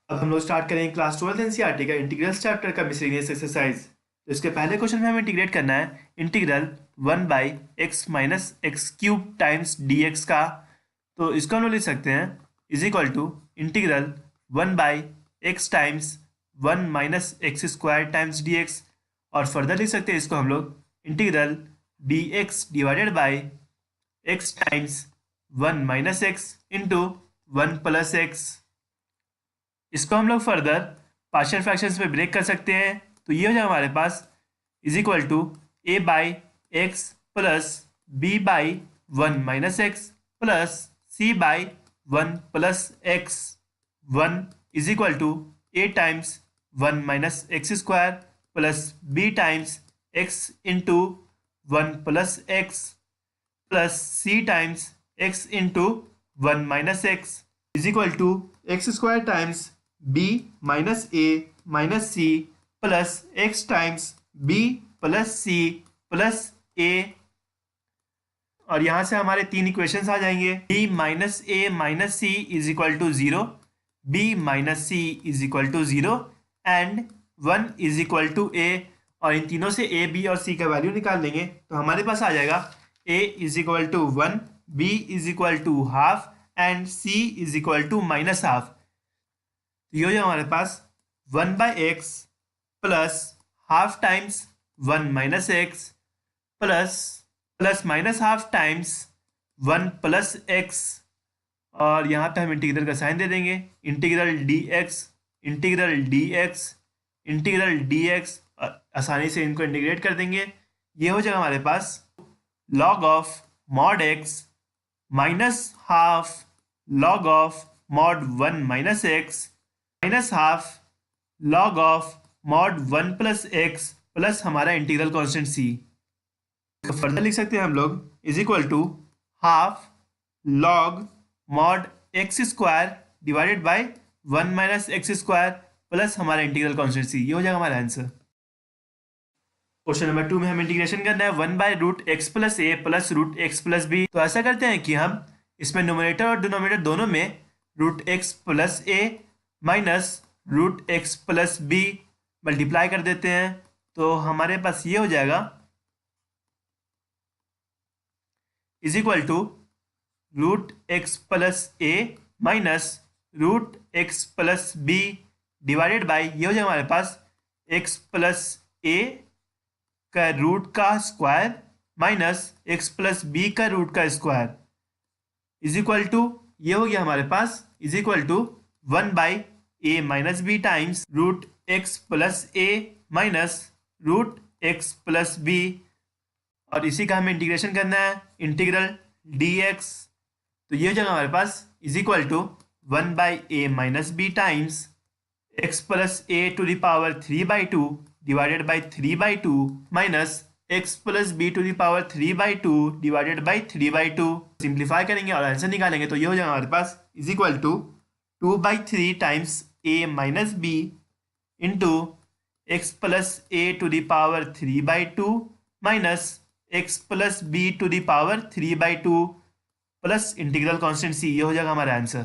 अब हम लोग स्टार्ट करेंगे क्लास 12 एनसीईआरटी का इंटीग्रल्स चैप्टर का मिसलेनियस एक्सरसाइज। तो इसके पहले क्वेश्चन में हमें इंटीग्रेट करना है integral 1/x minus x cube times d x का। तो इसको हम लोग लिख सकते हैं is equal to integral 1/x times 1 minus x square times d x. और फर्दर लिख सकते हैं इसको हम लोग integral D x divided by x times 1 minus x into 1 plus X. इसको हम लोग फर्दर पार्शियल फ्रैक्शंस में ब्रेक कर सकते हैं। तो ये हो जाएगा हमारे पास is equal to A by x plus B by 1 minus x plus C by 1 plus X. 1 is equal to A times 1 minus x square plus B times X into 1 plus x plus C times X into 1 minus X is equal to x square times B minus a minus c plus x times b plus c plus a. और यहाँ से हमारे तीन equations आ जाएंगे b minus a minus c is equal to 0, b minus c is equal to 0 and 1 is equal to a. और इन तीनों से ए बी और सी का वैल्यू निकाल लेंगे तो हमारे पास आ जाएगा a is equal to 1, b is equal to half and c is equal to minus half. तो ये हो जाएगा हमारे पास 1/x plus half times 1 minus x plus plus minus half times 1 plus x. और यहाँ पे हम इंटीग्रल का साइन दे देंगे integral D x integral D x integral D x. आसानी से इनको इंटीग्रेट कर देंगे। ये हो जाएगा हमारे पास log of mod x minus half log of mod 1 minus x minus half log of mod 1 plus x plus हमारा इंटीग्रल कांस्टेंट सी। तो फर्दर लिख सकते हैं हम लोग is equal to half log mod x square divided by 1 minus x square plus हमारा integral constant c. ये हो जाएगा हमारा आंसर। क्वेश्चन नंबर 2 में हम इंटीग्रेशन करना है 1/√x प्लस ए प्लस √x प्लस बी। तो ऐसा करते हैं कि हम इसमें न्यूमरेटर और डिनोमिनेटर दोनों में √x प्लस ए minus √x plus b multiply कर देते हैं। तो हमारे पास ये हो जाएगा is equal to √x plus A minus √x plus B divided by ये हो जाएगा हमारे पास x प्लस ए का रूट का square minus x plus b का रूट का स्क्वायर इज इक्वल टू ये हो गया हमारे पास is equal to 1/a minus b times √x plus A minus √x plus b. और इसी का हमें इंटीग्रेशन करना है इंटीग्रल dx। तो ये हो जाएगा हमारे पास is equal to 1/a minus b times x plus a to the power 3/2 divided by 3/2 minus x plus B to the power 3/2 divided by 3/2। Simplify करेंगे और आंसर निकालेंगे तो ये हो जाएगा हमारे पास is equal to 2/3 times a minus b into x plus a to the power 3/2 minus x plus B to the power 3/2 plus integral constant c. ये हो जाएगा हमारा आंसर।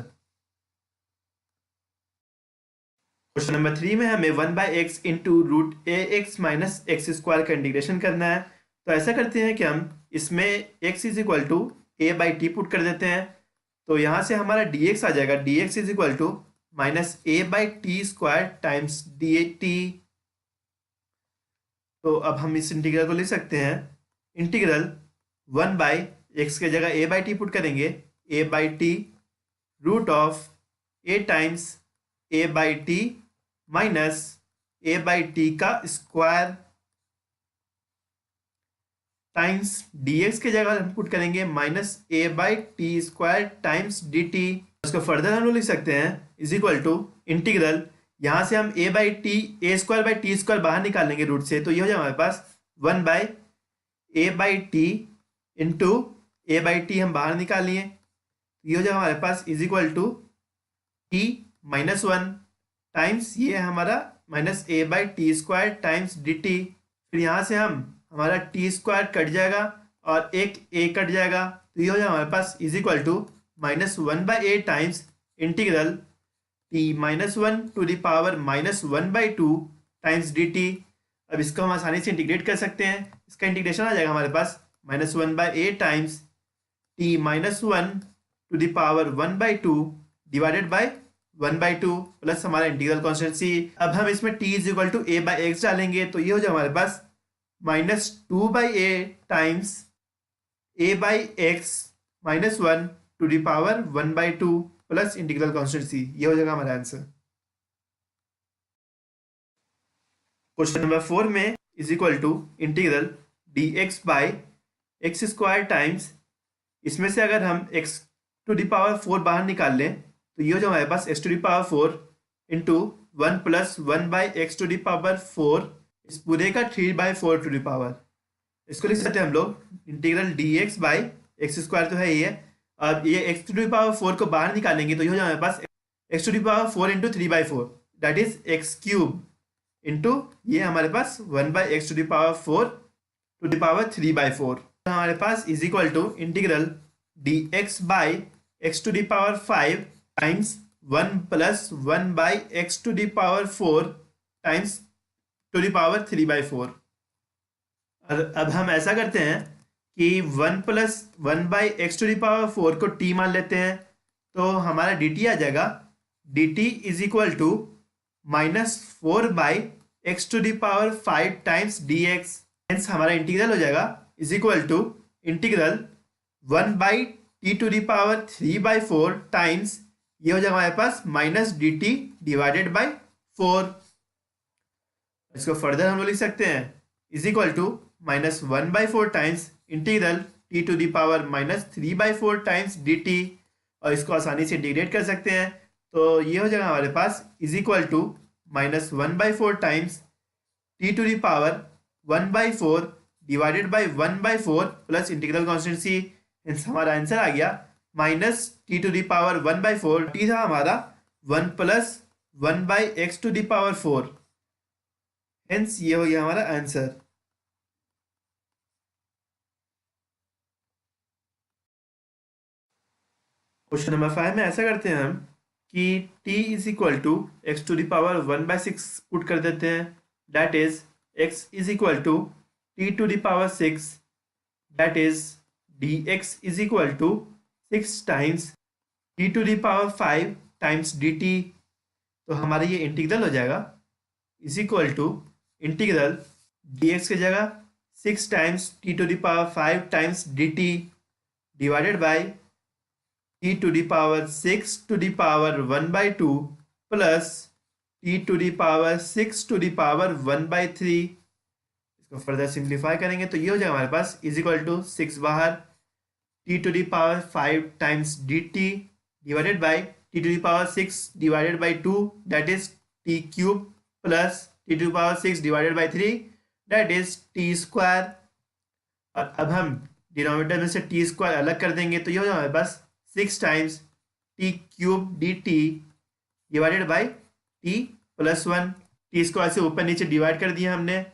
क्वेश्चन नंबर 3 में हमें 1/x into √ax minus x square का integration करना है। तो ऐसा करते हैं कि हम इसमें x is equal to a/t put कर देते हैं। तो यहाँ से हमारा dx आ जाएगा dx is equal to minus a/t square times dt। तो अब हम इस इंटीग्रल को लिख सकते हैं इंटीग्रल 1/x के जगह a/t पुट करेंगे a/t root of a times a/t minus a/t का स्क्वायर टाइम्स dx के जगह हम पुट करेंगे minus a/t square times dt। उसको फर्दर हम लोग लिख सकते हैं इज इक्वल टू इंटीग्रल यहाँ से हम a/t स्क्वायर बाहर निकालेंगे रूट से। तो ये हो जाएगा हमारे पास 1/a/t इंटू a/t हम बाहर निकाल लिए। ये हो जाएगा हमारे पास is equal to t minus 1 times ये हमारा minus a/t square times dt। फिर यहाँ से हम हमारा t स्क्वायर कट जाएगा और एक a कट जाएगा। तो ये हो जाएगा हमारे पास is equal to -1/a times integral -1 to the power -1/2 times dt। अब इसको हम आसानी से इंटीग्रेट कर सकते हैं। इसका इंटीग्रेशन आ जाएगा हमारे पास -1/a times t-1 to the power 1/2 divided by 1/2 plus हमारा इंटीग्रल कॉन्स्टेंट। अब हम इसमें t is equal to a/x डालेंगे तो ये हो जाए हमारे पास -2/a times a/x -1 to the power 1/2 plus integral constant c। ये हो जाएगा हमारा आंसर। क्वेश्चन नंबर 4 में is equal to integral dx by x square times, इसमें से अगर हम x⁴ बाहर निकाल लें तो ये हो जाए हमारे पास x⁴ इंटू 1 + 1/x⁴ इस पूरे का 3/4 टू द पावर। इसको लिख सकते हैं हम लोग इंटीग्रल dx बाय x² तो है ये। अब ये x⁴ को बाहर निकालेंगे तो ये हो जाए हमारे पास x⁴ into 3/4 that is x³ into ये हमारे पास 1/x⁴ टू द पावर 3/4। हमारे पास is equal to integral dx by x⁵ times 1 + 1/x⁴ times to the power 3/4। अब हम ऐसा करते हैं कि 1 + 1/x⁴ को t मान लेते हैं तो हमारा dt आ जाएगा dt is equal to -4/x⁵ times dx। Hence हमारा इंटीग्रल हो जाएगा is equal to integral 1/t⁴ times ये हो जाएगा हमारे पास -dt डिवाइडेड बाय 4। इसको फर्दर हम लोग लिख सकते हैं is equal to -1/4 times integral t⁻³ -3/4 times dt। और इसको आसानी से इंटीग्रेट कर सकते हैं तो ये हो जाएगा हमारे पास is equal to -1/4 times t⁻⁴ divided by 1/4 plus integral constant c। हमारा आंसर आ गया -t⁻⁴ t था हमारा 1 + 1/x⁴। हेंस ये हो गया हमारा आंसर। क्वेश्चन नंबर 5 में ऐसा करते हैं हम कि t is equal to x⁴ put कर देते हैं that is x is equal to t⁻⁶ that is dx is equal to 6 times t⁵ times dt। तो हमारा ये इंटीग्रल हो जाएगा is equal to integral dx की जगह 6 times t⁵ times dt divided by t⁻⁶ to the power 1/2 plus t⁻⁶ to the power 1/3। इसको further simplify करेंगे तो ये हो जाएगा हमारे पास इज इक्वल टू 6 बाहर t⁵ times dt divided by t⁻⁶ divided by 2 that is t³ plus t⁻⁶ divided by 3 that is t²। और अब हम डिनोमिनेटर में से t² अलग कर देंगे तो ये हो जाएगा हमारे पास 6 times t³ dt divided by t+1। t² से ऊपर नीचे डिवाइड कर दिया हमने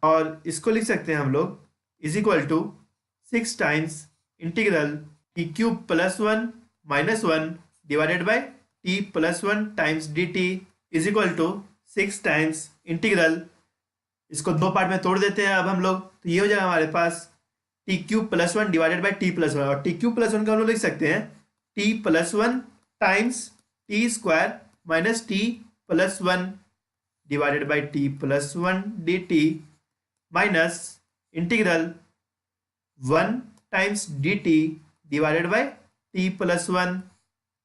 और इसको लिख सकते हैं हम लोग is equal to 6 times integral t³ +1 -1 divided by t+1 times dt is equal to 6 times integral. इसको दो पार्ट में तोड़ देते हैं अब हम लोग तो ये हो जाएगा हमारे पास t³ +1 डिवाइडेड बाय t+1 और t³ +1 को हम लोग लिख सकते हैं t+1 times t² minus t+1 divided by t+1 dt minus integral 1 times dt divided by t+1।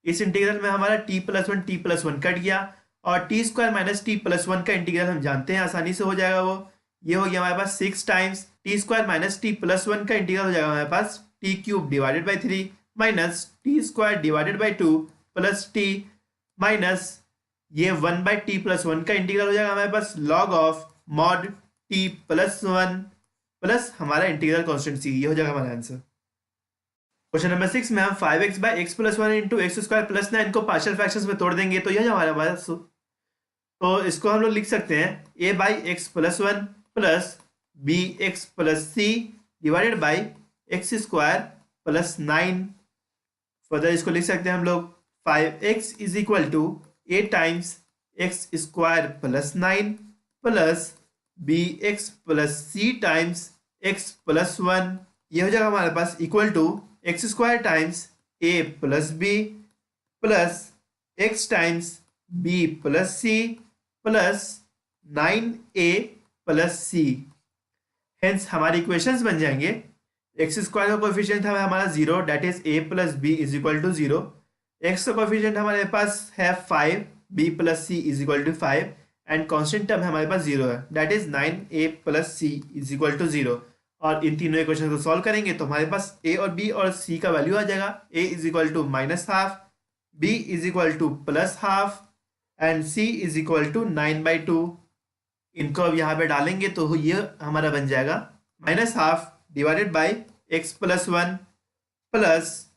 इस इंटीग्रल में हमारा t+1 कट गया और t² माइनस t+1 का इंटीग्रल हम जानते हैं आसानी से हो जाएगा वो। ये हो गया हमारे पास 6 टाइम्स t² माइनस t+1 का इंटीग्रल हो जाएगा हमारे पास t³ divided by 3 minus t² divided by 2 plus t minus ये 1/t+1 का इंटीग्रल हो जाएगा हमारे पास log of mod t+1 plus हमारा इंटीग्रल कांस्टेंट c। ये हो जाएगा हमारा आंसर। क्वेश्चन नंबर 6 में हम 5x/x+1 इंटू x² + 9 को पार्शियल फ्रैक्शंस में तोड़ देंगे तो यह हमारा पास तो इसको हम लोग लिख सकते हैं a/x+1 plus bx+c divided by x² + 9। Further इसको लिख सकते हैं हम लोग 5x is equal to a times x square plus 9 plus bx plus c times x plus 1। ये हो जाएगा हमारे पास equal to x square times a plus b plus x times b plus c plus 9a plus c। Hence हमारे equations बन जाएंगे x square का coefficient है हमारा 0 that is a plus b is equal to 0। X का coefficient हमारे पास है 5, b plus c is equal to 5 and constant term हमारे पास 0 है that is 9a plus c is equal to 0। और इन तीनों इक्वेशन को सॉल्व करेंगे तो हमारे पास a और b और c का वैल्यू आ जाएगा। a is equal to minus half, b is equal to plus half and c is equal to 9/2। इनको अब यहाँ पे डालेंगे तो ये हमारा बन जाएगा minus half divided by x plus 1 plus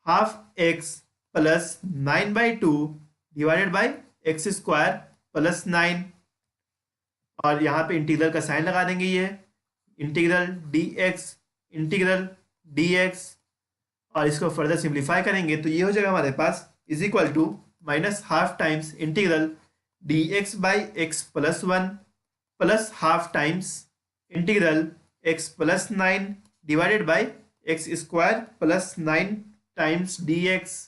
half x plus 9/2 divided by x square plus 9। और यहाँ पे इंटीग्रल का साइन लगा देंगे, ये इंटीग्रल dx और इसको फर्दर सिंप्लीफाई करेंगे तो ये हो जाएगा हमारे पास is equal to minus half times integral dx by x plus 1 plus half times integral x plus 9 divided by x square plus 9 times dx।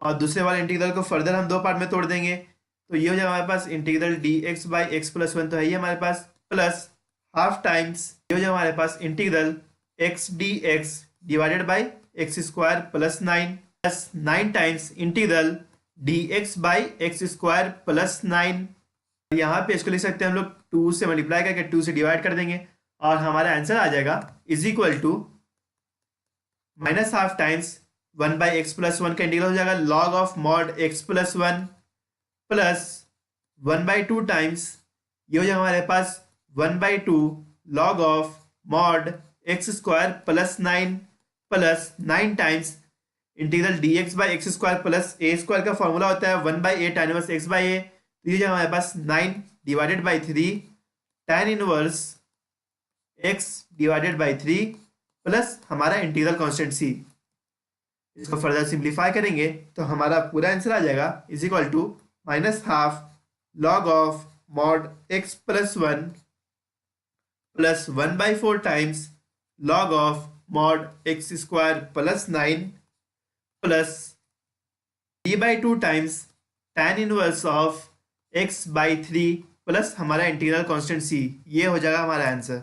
और दूसरे वाले इंटीग्रल को फर्दर हम दो पार्ट में तोड़ देंगे तो ये हो जाएगा हमारे पास integral dx by x plus 1 तो है ही हमारे पास प्लस हाफ टाइम्स ये हो जाएगा हमारे पास integral x dx divided by x square plus 9 plus 9 times integral dx by x square plus 9। यहाँ पे इसको लिख सकते हैं हम लोग 2 से मल्टीप्लाई करके 2 से डिवाइड कर देंगे और हमारा आंसर आ जाएगा is equal to minus half times 1 by x plus 1 का इंटीग्रल हो जाएगा log of mod x plus 1 plus 1/2 times ये हो जाएगा हमारे पास 1/2 log of mod x square plus 9 plus 9 times integral dx by x square plus a square का formula होता है 1/8 tan inverse x by a। तो ये हमारे पास 9 divided by 3 tan inverse x divided by 3 plus हमारा इंटीग्रल कांस्टेंट c। इसको further simplify करेंगे तो हमारा पूरा आंसर आ जाएगा is equal to minus half log of mod x plus 1 plus 1/4 times log of mod x square plus 9 plus d/2 times tan inverse of x by 3 plus हमारा integral constant c। ये हो जाएगा हमारा answer.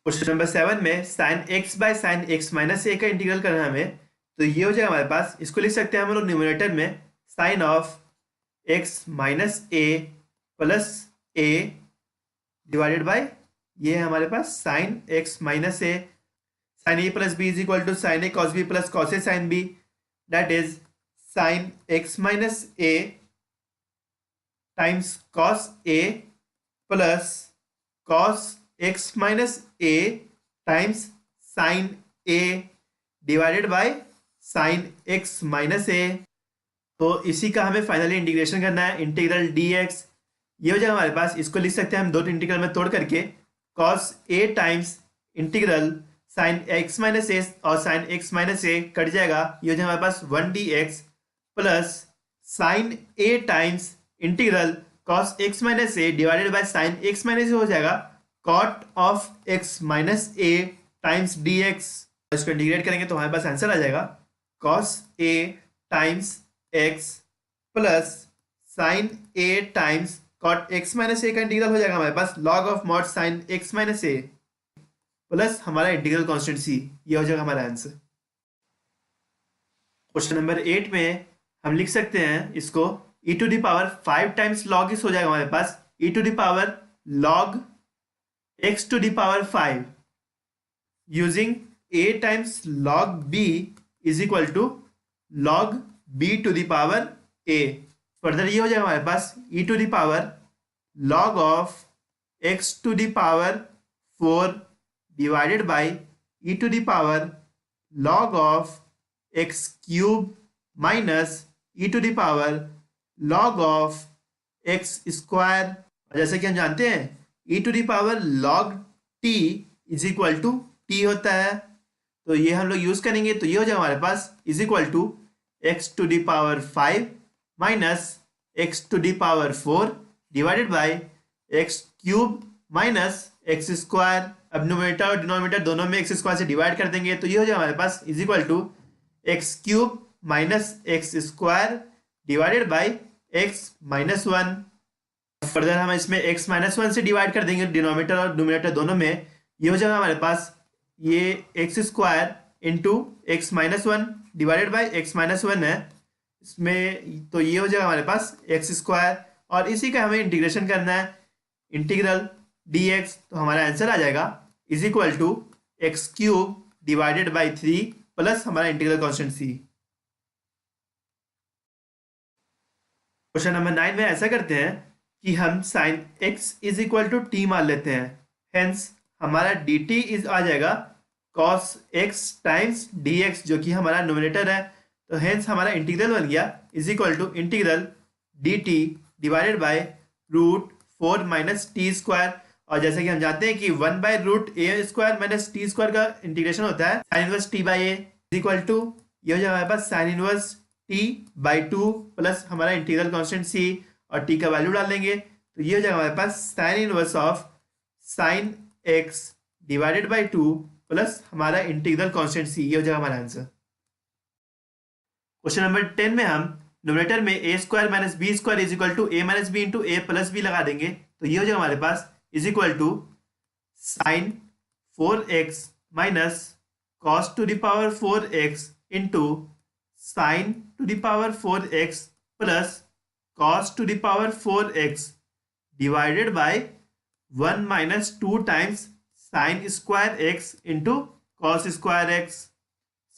Question number 7 में sine x by sine x minus a का integral करना है हमें तो ये हो जाएगा हमारे पास। इसको लिख सकते हैं हम लोग न्यूमरेटर में sine of x minus a plus a divided by ये है हमारे पास sine x minus a sine a plus b is equal to sine a cos b plus cos a sine b that is sine x minus a times cos a plus cos x minus a times sine a divided by sine x minus a। तो इसी का हमें finally integration करना है integral dx। ये हो जाएगा हमारे पास। इसको लिख सकते हैं हम दो इंटीग्रल में तोड़ करके cos a times integral sine x minus a और sine x minus a cut जाएगा। ये हो जाएगा हमारे पास 1 dx plus sine a times integral cos x minus a divided by sine x minus a हो जाएगा cot of x minus a times dx। इसको इंटीग्रेट करेंगे तो हमारे पास आंसर आ जाएगा cos a times x plus sine a times cot x minus a का इंटीग्रल हो जाएगा हमारे पास log of mod sine x minus a plus हमारा इंटीग्रल कांस्टेंट c। ये हो जाएगा हमारा आंसर। क्वेश्चन नंबर 8 में हम लिख सकते हैं इसको e to the power 5 times log इस हो जाएगा हमारे पास e to the power log x to the power 5 using a times log b is equal to log b to the power a। Further ये हो जाएगा हमारे पास e to the power log of x to the power 4 divided by e to the power log of x cube minus e to the power log of x square. जैसे कि हम जानते हैं e to the power log t is equal to t होता है तो ये हम लोग यूज करेंगे तो ये हो जाएगा हमारे पास is equal to x to the power 5 minus x to the power 4 divided by x cube minus x square. अब न्यूमरेटर और डिनोमिनेटर दोनों में एक्स स्क्वायर से डिवाइड कर देंगे तो ये हो जाएगा हमारे पास is equal to x cube minus x square divided by x minus 1। Further हम इसमें x माइनस 1 से डिवाइड कर देंगे डिनोमिनेटर और न्यूमरेटर दोनों में। ये हो जाएगा हमारे पास ये x square into x minus 1 divided by x minus 1 है इसमें, तो ये हो जाएगा हमारे पास एक्स स्क्वायर। और इसी का हमें इंटीग्रेशन करना है, इंटीग्रल dx, तो हमारा आंसर आ जाएगा is equal to x cube divided by 3 plus हमारा integral constant c। Question number 9 में ऐसा करते हैं कि हम sine x is equal to t मान लेते हैं, हेंस हमारा dt इज आ जाएगा cos x टाइम्स dx जो कि हमारा न्यूमरेटर है, तो हेंस हमारा इंटीग्रल बन गया is equal to integral dt divided by root 4 minus T square. और जैसे कि हम जानते हैं कि 1 by root a square minus T square का इंटीग्रेशन होता है sine inverse t by a is equal to, ये हो जाएगा हमारे पास sine inverse t by 2 plus हमारा इंटीग्रल कांस्टेंट c और t का वैल्यू डाल देंगे तो ये हो जाएगा हमारे पास sine inverse of sine x divided by 2 plus हमारा इंटीग्रल कांस्टेंट c। ये हो जाएगा हमारा आंसर। क्वेश्चन नंबर 10 में हम न्यूमरेटर में a square minus b square is equal to a minus b into a plus b लगा देंगे तो ये हो जाएगा हमारे पास is equal to sine 4x minus cos to the power 4x into sine to the power 4x plus cos to the power 4x divided by 1 minus 2 times sin square x into cos square x।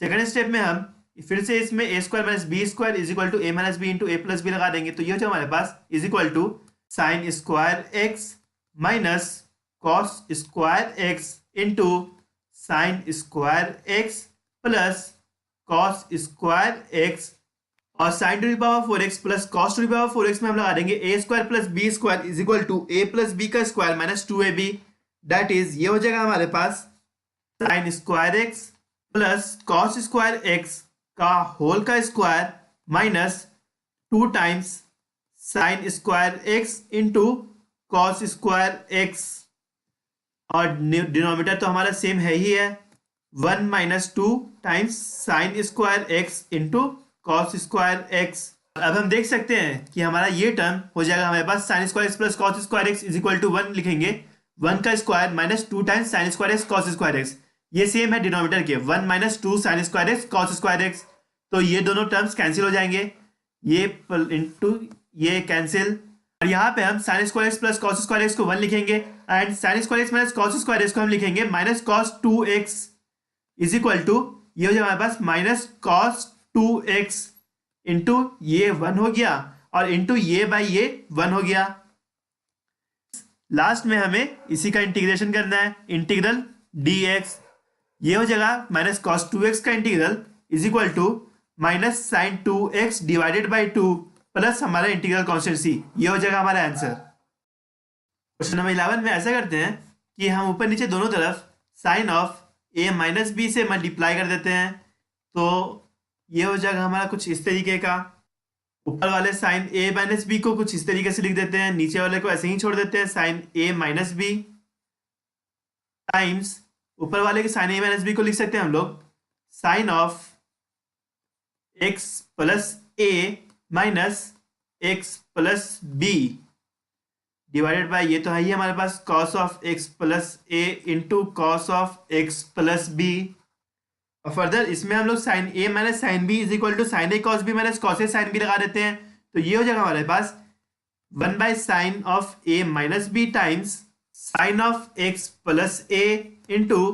Second step में हम फिर से इसमें a square minus b square is equal to a minus b into a plus b लगा देंगे तो ये हो जाएगा हमारे पास is equal to sine square x minus cos square x into sine square x plus cos square x और sine to the power 4x plus cos to the power 4x में हम लगा देंगे a square plus b square is equal to a plus b का square minus 2ab। That is ये हो जाएगा हमारे पास sine square x plus cos square x का होल का square minus 2 times sine square x into cos square x और denominator तो हमारा सेम है ही है 1 minus 2 times sine square x into cos square x। अब हम देख सकते हैं कि हमारा ये टर्म हो जाएगा हमारे पास sine square x plus cos square x is equal to 1 लिखेंगे 1 का square minus 2 times sine square x cos square x, ये सेम है डिनोमिनेटर के 1 minus 2 sine square x cos square x, तो ये दोनों टर्म्स कैंसिल हो जाएंगे, ये इंटू ये कैंसिल और यहाँ पे हम sine square x plus cos square x को 1 लिखेंगे and sine square x minus cos square x को हम लिखेंगे minus cos 2x is equal to ये हो जाएगा हमारे पास माइनस कॉस 2x इंटू ये 1 हो गया और इंटू ये बाई ये 1 हो गया। लास्ट में हमें इसी का इंटीग्रेशन करना है, इंटीग्रल dx ये हो जाएगा माइनस कॉस 2x का integral is equal to minus sine 2x divided by 2 plus हमारा इंटीग्रल कांस्टेंट c। ये हो जाएगा हमारा आंसर। क्वेश्चन नंबर 11 में ऐसा करते हैं कि हम ऊपर नीचे दोनों तरफ sine of a minus b से मल्टीप्लाई कर देते हैं तो ये हो जाएगा हमारा कुछ इस तरीके का, ऊपर वाले साइन a माइनस बी को कुछ इस तरीके से लिख देते हैं, नीचे वाले को ऐसे ही छोड़ देते हैं sine a minus b times ऊपर वाले के साइन a माइनस बी को लिख सकते हैं हम लोग sine of x plus a minus x plus B divided by ये तो है ही हमारे पास cos of x plus a into cos of x plus b. और फर्दर इसमें हम लोग sine a minus sine B is equal to sine a cos b minus cos a sine b लगा देते हैं तो ये हो जाएगा हमारे पास 1 by sine of a minus b times sine of x plus a into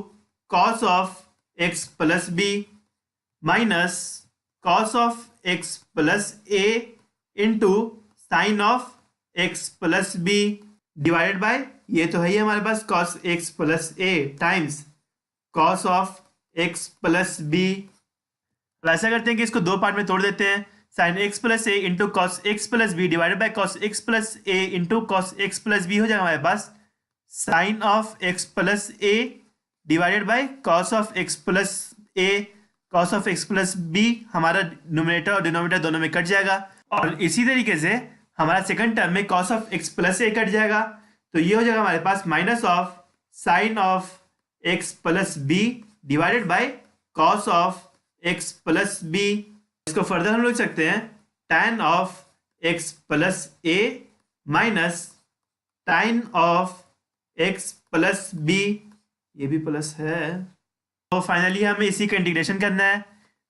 cos of x plus b minus cos of x plus a into sine of x plus B divided by ये तो है ही हमारे पास cos x plus a times cos of x plus b. ऐसा करते हैं कि इसको दो पार्ट में तोड़ देते हैं, sine x plus A into cos X plus B divided by cos X plus A into cos X plus B हो जाएगा हमारे पास sine of x plus A divided by cos of x plus A cos of X plus B हमारा numerator और denominator दोनों में cut जाएगा, और इसी तरीके से हमारा सेकंड टर्म में cos of X plus A cut जाएगा। तो ये हो जाएगा हमारे पास minus of sine of X plus B divided by cos of X plus B. इसको फर्दर हम लोग लिख सकते हैं tan of X plus A minus tan of X plus B, ये भी प्लस है। तो फाइनली हमें इसी का इंटीग्रेशन करना है,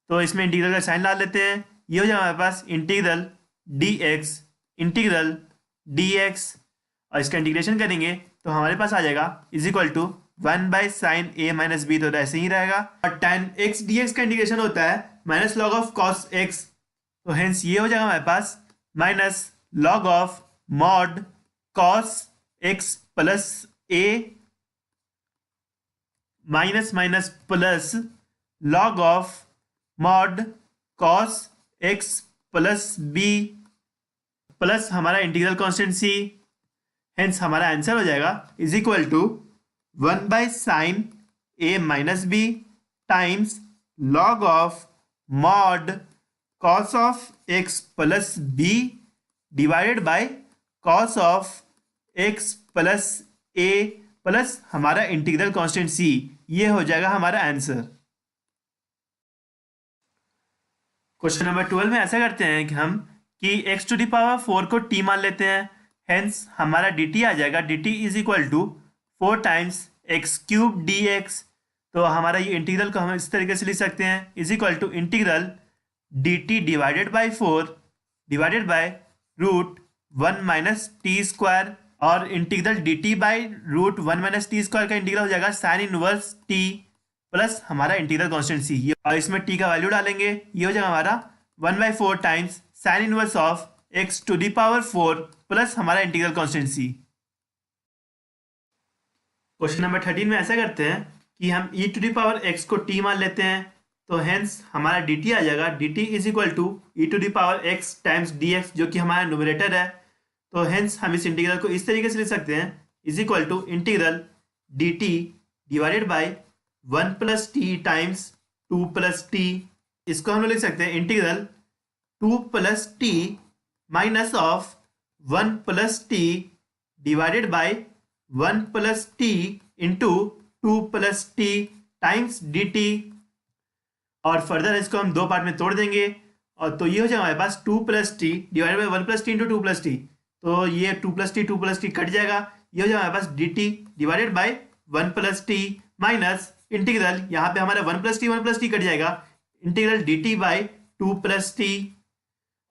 तो इसमें इंटीग्रल का साइन ला लेते हैं। ये हो जाएगा हमारे पास इंटीग्रल dx, और इसका इंटीग्रेशन करेंगे तो हमारे पास आ जाएगा is equal to 1/sin a minus B, तो ऐसे ही रहेगा। और tan x dx का इंटीग्रेशन होता है minus log of cos x, तो हेंस ये हो जाएगा हमारे पास minus log of mod cos x plus a minus minus plus log of mod cos x plus b plus हमारा इंटीग्रल कांस्टेंट c। हेंस हमारा आंसर हो जाएगा is equal to 1/sin a minus b times log of mod cos of x plus b divided by cos of x plus a plus हमारा integral constant c। ये हो जाएगा हमारा answer. Question number 12 में ऐसा करते हैं कि हम x टू द पावर 4 को t मान लेते हैं। हेंस हमारा dt आ जाएगा, dt is equal to 4 times x cube dx। तो हमारा ये इंटीग्रल को हम इस तरीके से लिख सकते हैं is equal to integral dt divided by 4 divided by root 1 minus T square, और integral dt by root 1 minus T square का इंटीग्रल हो जाएगा साइन इनवर्स t प्लस हमारा इंटीग्रल कांस्टेंट c, और इसमें t का वैल्यू डालेंगे। ये हो जाएगा हमारा 1/4 times sine inverse of x to the power 4 plus हमारा integral constant c। Question number 13 में ऐसा करते हैं कि हम e to the power x को t मान लेते हैं, तो हेंस हमारा dt आ जाएगा, dt is equal to e to the power x times dx, जो कि हमारा न्यूमरेटर है। तो हेंस हम इस इंटीग्रल को इस तरीके से लिख सकते हैं is equal to integral dt divided by 1 plus t times 2 plus t. इसको हम लोग लिख सकते हैं integral 2 plus T minus of 1 plus T divided by 1 plus t into 2 plus t times D T, और फर्दर इसको हम दो पार्ट में तोड़ देंगे, और तो ये हो जाएगा हमारे पास 2 plus T divided by 1 plus t into 2 plus T. तो ये 2 प्लस टी कट जाएगा। ये हो जाएगा हमारे पास D T divided by 1 plus T minus integral, यहाँ पे हमारा 1 प्लस टी कट जाएगा, integral D T by 2 plus T,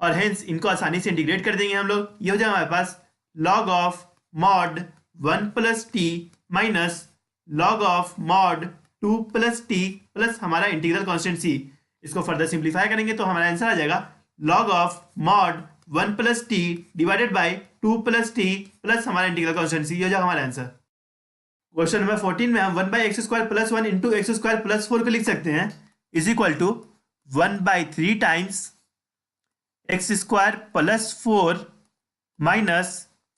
और हेंस इनको आसानी से इंटीग्रेट कर देंगे हम लोग। ये हो जाएगा हमारे पास log of mod 1 plus T minus log of mod 2 plus T plus हमारा इंटीग्रल कांस्टेंट c। इसको फर्दर सिंप्लीफाई करेंगे तो हमारा आंसर आ जाएगा log of mod 1 plus T divided by 2 plus T plus हमारा इंटीग्रल कांस्टेंट c। ये हो जाएगा हमारा आंसर। क्वेश्चन नंबर 14 में हम 1/x² plus 1 into x² plus 4 को लिख सकते हैं is equal to 1/3 times x² plus 4 minus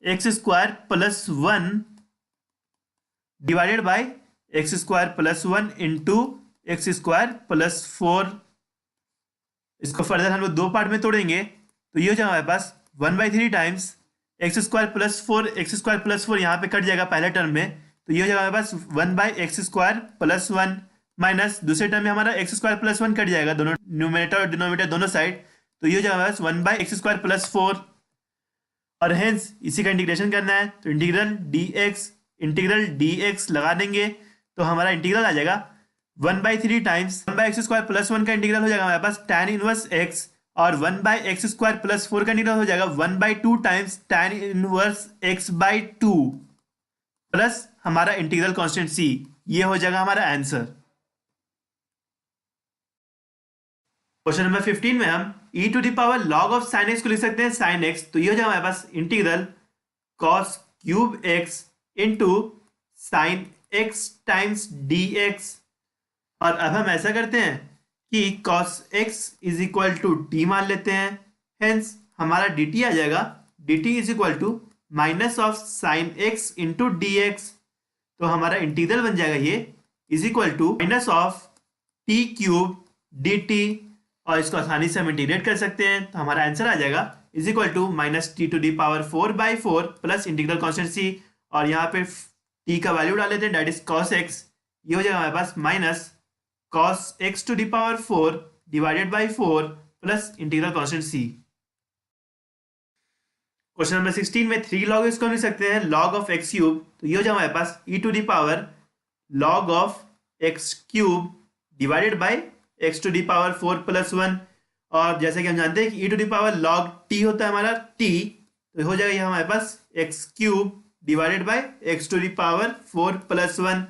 x² plus 1 divided by x² plus 1 into x² plus 4। इसको फर्दर हम लोग दो पार्ट में तोड़ेंगे, तो ये हो जाएगा हमारे पास 1/3 times x² plus 4, x² plus 4 यहाँ पे कट जाएगा पहले टर्म में, तो ये हो जाएगा हमारे पास 1/x² प्लस 1 माइनस दूसरे टर्म में हमारा x² प्लस 1 कट जाएगा, दोनों न्यूमरेटर और डिनोमिनेटर दोनों साइड, तो ये हो जाएगा हमारे पास 1/x² प्लस 4, और हेंस इसी का इंटीग्रेशन करना है, तो इंटीग्रल dx लगा देंगे तो हमारा इंटीग्रल आ जाएगा 1/3 टाइम्स 1/x² प्लस 1 का इंटीग्रल हो जाएगा हमारे पास tan इनवर्स x, और 1/x² प्लस 4 का इंटीग्रल हो जाएगा 1/2 times tan inverse x/2 plus हमारा इंटीग्रल कांस्टेंट c। ये हो जाएगा हमारा आंसर। क्वेश्चन नंबर 15 में हम e to the power log of sin x को लिख सकते हैं sin x, तो ये हो जाएगा हमारे पास integral cos cube x into sine x times dx, और अब हम ऐसा करते हैं कि cos x is equal to t मान लेते हैं, हेंस हमारा dt आ जाएगा, dt is equal to minus of sine x into dx, तो हमारा इंटीग्रल बन जाएगा ये is equal to minus of t cube d T, और इसको आसानी से हम इंटीग्रेट कर सकते हैं, तो हमारा आंसर आ जाएगा is equal to minus T to the power 4/4 plus integral constant सी, और यहाँ पे टी का वैल्यू डाल लेते हैं, डेट इज कॉस एक्स। ये हो जाएगा हमारे पास minus cos X to the power 4 divided by 4 plus integral constant C. Question number 16 में 3 लॉग इसको लिख सकते हैं लॉग ऑफ एक्स क्यूब, तो ये हो जाएगा हमारे पास ई to the power log of X cube divided by x to the power 4 plus 1, और जैसे कि हम जानते हैं कि ई to the power log T होता है हमारा टी, तो हो जाएगा ये हमारे पास X cube divided by x to the power 4 plus 1,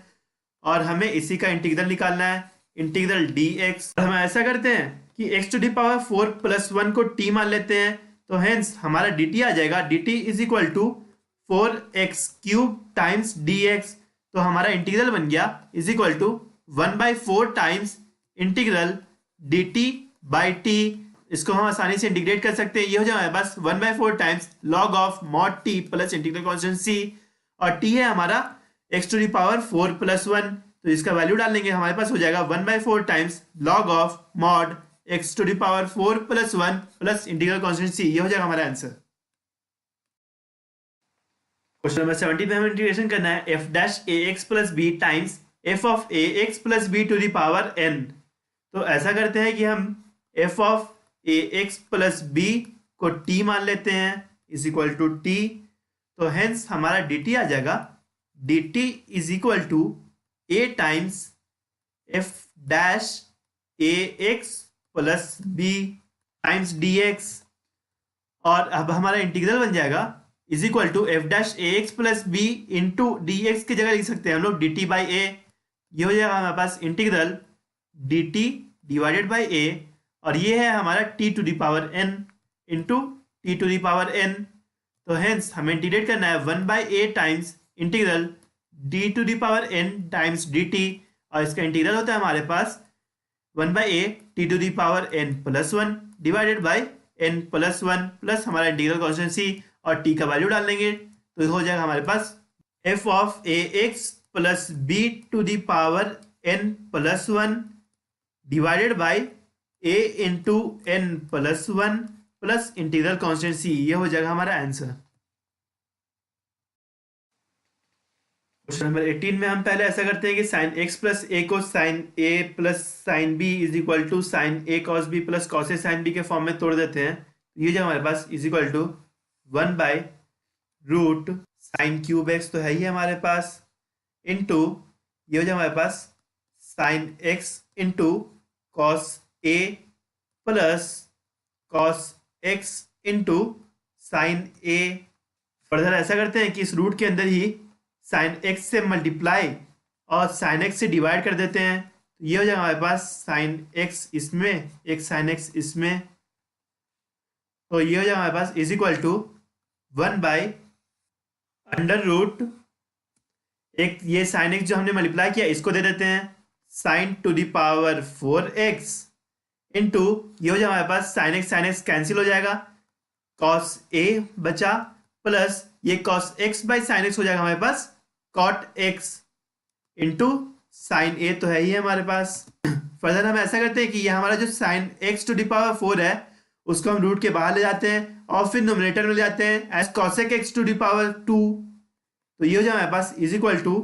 और हमें इसी का इंटीग्रल निकालना है, इंटीग्रल डी एक्स। हम ऐसा करते हैं कि x to the power 4 plus 1 को टी मान लेते हैं, तो हेंस हमारा डी टी आ जाएगा, d t is equal to 4x cube times d x, तो हमारा इंटीग्रल बन गया is equal to 1/4 times integral D T by t. इसको हम आसानी से इंटीग्रेट कर सकते हैं, ये हो जाए हमारे पास 1/4 times log of mod T plus integral constant सी, और टी है हमारा X to the power 4 plus 1, तो इसका वैल्यू डाल लेंगे, हमारे पास हो जाएगा 1/4 times log of mod X to the power 4 plus 1 plus integral constant सी। ये हो जाएगा हमारा आंसर। क्वेश्चन नंबर 17 में हमें इंटीग्रेशन करना है f dash a x plus B times f of A x plus B to the power n. तो ऐसा करते हैं कि हम एफ ऑफ ए एक्स प्लस बी को टी मान लेते हैं इज इक्वल टू टी, तो हेंस हमारा डी टी आ जाएगा, d t is equal to A times f dash a x plus B times d x, और अब हमारा इंटीग्रल बन जाएगा is equal to f dash a x plus b into d x की जगह लिख सकते हैं हम लोग डी टी बाई ए। ये हो जाएगा हमारे पास integral D T divided by a, और ये है हमारा t to the power n into t to the power n, तो हेंस हमें इंटीग्रेट करना है 1/a times integral d to the power n times D T, और इसका इंटीग्रल होता है हमारे पास 1/a t to the power N plus 1 divided by n plus 1 plus हमारा इंटीग्रल कॉन्स्टेंट सी, और टी का वैल्यू डाल देंगे, तो हो जाएगा हमारे पास F of A x plus B to the power N plus 1 divided by A into N plus 1 plus integral constant सी। ये हो जाएगा हमारा आंसर। क्वेश्चन नंबर 18 में हम पहले ऐसा करते हैं कि साइन एक्स प्लस ए को sine A plus sine B is equal to sine A cos B plus cos A sine B के फॉर्म में तोड़ देते हैं, ये जो हमारे पास इज इक्वल टू 1/रूट साइन क्यूब एक्स तो है ही हमारे पास, इंटू ये हो जाए हमारे पास sine x into cos A plus cos X into sine A. Further ऐसा करते हैं कि इस रूट के अंदर ही साइन एक्स से मल्टीप्लाई और साइन एक्स से डिवाइड कर देते हैं, तो ये हो जाएगा हमारे पास साइन एक्स इसमें एक साइन एक्स इसमें, तो ये हो जाएगा हमारे पास इज इक्वल टू 1/√, एक ये साइन एक्स जो हमने मल्टीप्लाई किया इसको दे देते हैं sine to the power 4x into ये हो जाएगा हमारे पास साइन एक्स कैंसिल हो जाएगा, कॉस ए बचा प्लस ये cos x by sine x हो जाएगा हमारे पास cot X into sine a तो है ही हमारे पास। फर्दर हम ऐसा करते हैं कि ये हमारा जो sine x to the power 4 है उसको हम रूट के बाहर ले जाते हैं और फिर नोमिनेटर में ले जाते हैं as cosec X to the power 2, तो ये हो जाए हमारे पास इज इक्वल टू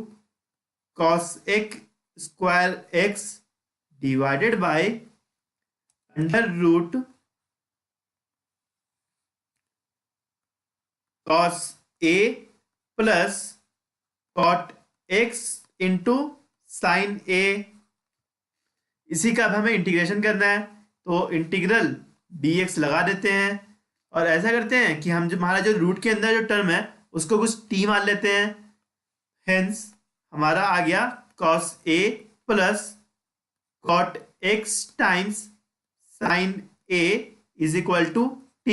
कॉस एक square x divided by √, cos A plus cot X into sine A. इसी का अब हमें इंटीग्रेशन करना है, तो इंटीग्रल dx लगा देते हैं और ऐसा करते हैं कि हम जो हमारा जो रूट के अंदर जो टर्म है उसको कुछ t मान लेते हैं, हेंस हमारा आ गया cos a plus cot x times sine a is equal to t।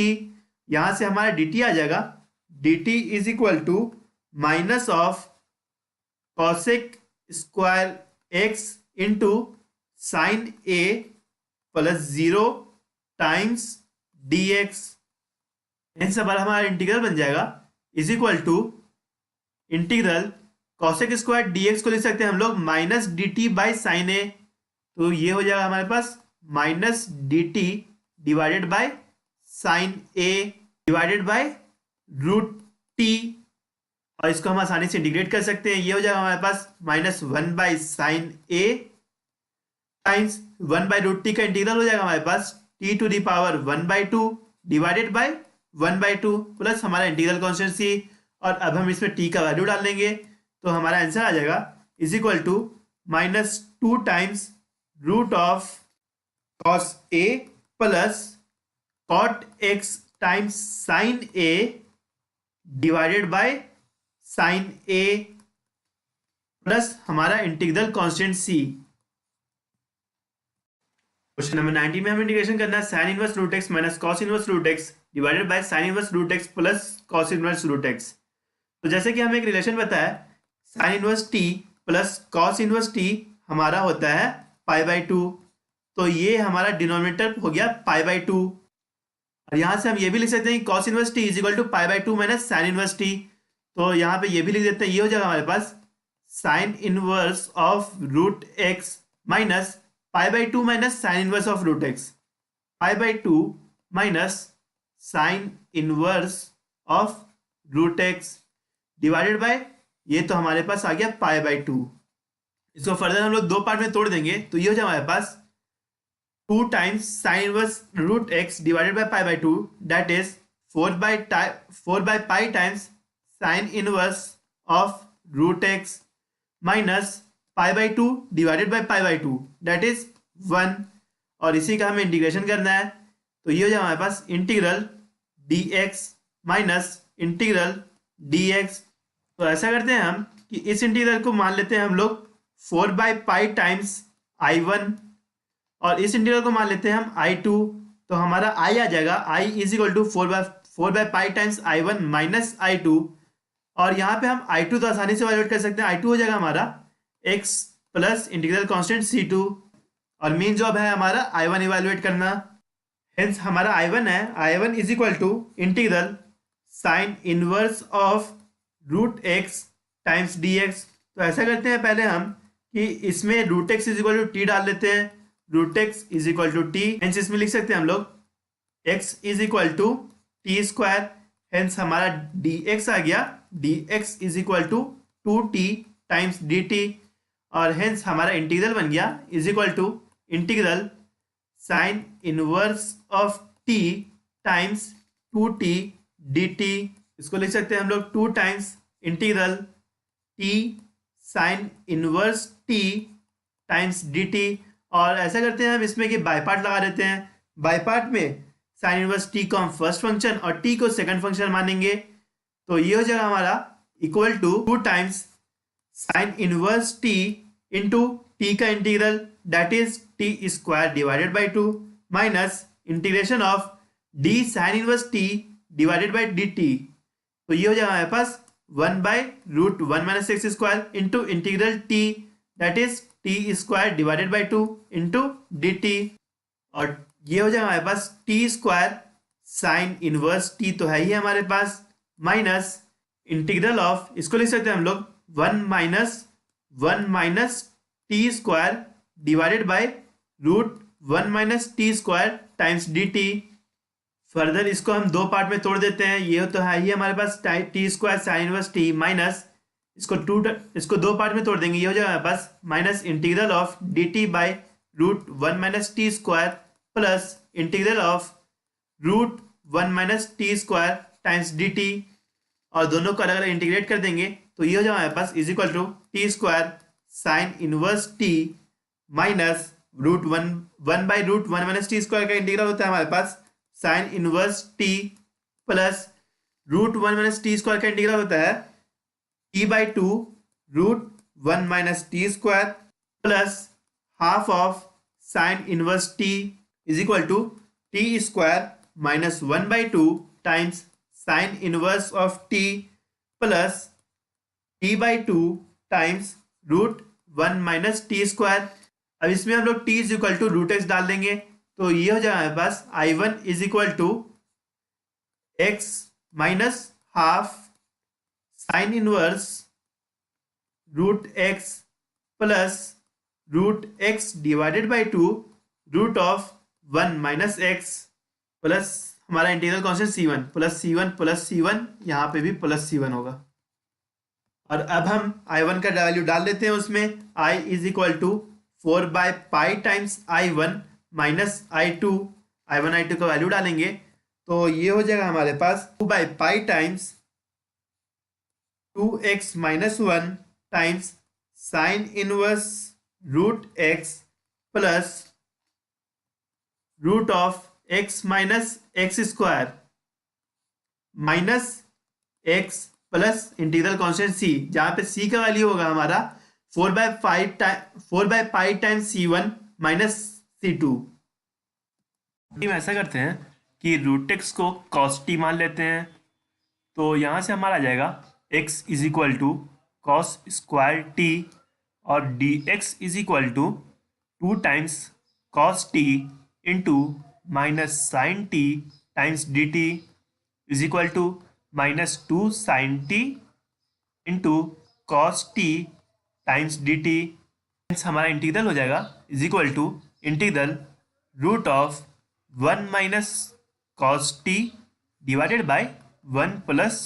यहां से हमारा dt आ जाएगा, dt is equal to minus of cosec square x into sine a plus 0 times dx। इनसे बार हमारा इंटीग्रल बन जाएगा is equal to integral cosec square dx को लिख सकते हैं हम लोग minus dt by sine a, तो ये हो जाएगा हमारे पास minus d T divided by sine a divided by root t, और इसको हम आसानी से इंटीग्रेट कर सकते हैं। ये हो जाएगा हमारे पास minus one by sine A times one by root T का इंटीग्रल हो जाएगा हमारे पास T to the power one by two divided by one by two plus हमारा इंटीग्रल कॉन्स्टेंट सी, और अब हम इसमें टी का वैल्यू डाल देंगे तो हमारा आंसर आ जाएगा is equal to minus two times root of cos A plus cot x times sine a divided by sine A plus हमारा integral constant c. Question number 90 में हमें इंटीग्रेशन करना है sine inverse root x minus cos inverse root x divided by sine inverse root x plus cos inverse root x. तो जैसे कि हमें एक रिलेशन बताया sine inverse T plus cos inverse T हमारा होता है पाई बाई टू, तो ये हमारा डिनोमिनेटर हो गया पाई बाई टू, और यहां से हम ये भी लिख सकते हैं cos inverse T is equal to pi by two minus sine inverse T, तो यहाँ पे ये भी लिख देते हैं, ये हो जाएगा हमारे पास sine inverse of root x minus pi by two minus sine inverse of root X, pi by two minus sine inverse of root x divided by, ये तो हमारे पास आ गया पाई बाई टू। इसको फर्दर हम लोग दो पार्ट में तोड़ देंगे तो ये हो जाएगा हमारे पास two times sine inverse root x divided by pi by two, that is four by pi times sine inverse of root x minus pi by two divided by pi by two, that is one, और इसी का हमें integration करना है तो ये हो जाएगा हमारे पास integral D X minus integral D x. तो ऐसा करते हैं हम कि इस इंटीग्रल को मान लेते हैं हम लोग four by pi times I one, और इस इंटीग्रल को मान लेते हैं हम आई टू, तो हमारा आई आ जाएगा I is equal to four by pi times I one minus I two, और यहाँ पे हम आई टू तो आसानी से इवेलुएट कर सकते हैं, आई टू हो जाएगा हमारा x plus integral constant c two, और मेन जॉब है हमारा आई वन इवेलुएट करना, हेंस हमारा आई वन है I one is equal to integral sine inverse of root x times d x. तो ऐसा करते हैं पहले हम कि इसमें root x is equal to t डाल लेते हैं, root x is equal to t, hence इसमें लिख सकते हैं हम लोग x is equal to T square, hence हमारा डी एक्स आ गया d x is equal to two t times D T, और हेंस हमारा इंटीग्रल बन गया is equal to integral sine inverse of t times two t d t. इसको लिख सकते हैं हम लोग two times integral t sine inverse t times D T, और ऐसा करते हैं हम इसमें कि बाय पार्ट लगा देते हैं, बाय पार्ट में साइन इनवर्स टी को हम फर्स्ट फंक्शन और टी को सेकंड फंक्शन मानेंगे, तो ये हो जाएगा हमारा equal to two times sine inverse T into T का integral that is T square divided by two minus integration of D sine inverse T divided by D T, तो ये हो जाएगा हमारे पास one by root one minus x square into integral T that is T square divided by two into D T, और ये हो जाएगा हमारे पास T square sine inverse T तो है ही हमारे पास माइनस इंटीग्रल ऑफ, इसको लिख सकते हैं हम लोग one minus T square divided by root one minus T square times D t. Further इसको हम दो पार्ट में तोड़ देते हैं, ये तो है ही हमारे पास T square sine inverse T minus इसको दो पार्ट में तोड़ देंगे, ये हो जाएगा हमारे पास minus integral of D T by root one minus T square plus integral of root one minus T square times D T, और दोनों को अलग अलग इंटीग्रेट कर देंगे तो ये हो जाएगा हमारे पास is equal to T square sine inverse T minus root one by root one minus T square का इंटीग्रल होता है हमारे पास sine inverse T plus root one minus T square का इंटीग्रल होता है T by two root one minus T square plus half of sine inverse T is equal to T square minus one by two times sine inverse of T plus T by two times root one minus T square. अब इसमें हम लोग T is equal to root X डाल देंगे तो ये हो जाएगा हमारे पास I one is equal to X minus half sine inverse root x plus root x divided by two root of 1 minus x plus हमारा integral constant C1 plus C1 plus C1, यहाँ पे भी प्लस C1 होगा। और अब हम I1 का value डाल देते हैं उसमें। I इज इक्वल टू 4/पाई times I1 minus I1 I2 का वैल्यू डालेंगे तो ये हो जाएगा हमारे पास 2/पाई times 2x minus 1 times sine inverse root x plus root of x minus x square minus x plus integral constant c, जहां पे c का वैल्यू होगा हमारा 4/पाई टाइम्स C1 माइनस C2। हम ऐसा करते हैं कि रूट एक्स को cos t मान लेते हैं, तो यहाँ से हमारा आ जाएगा x is equal to cos square t और d x is equal to 2 times cos t into minus sine t times D t is equal to minus 2 sine t into cos t times D t. हमारा integral हो जाएगा is equal to integral root of 1 minus cos t divided by 1 plus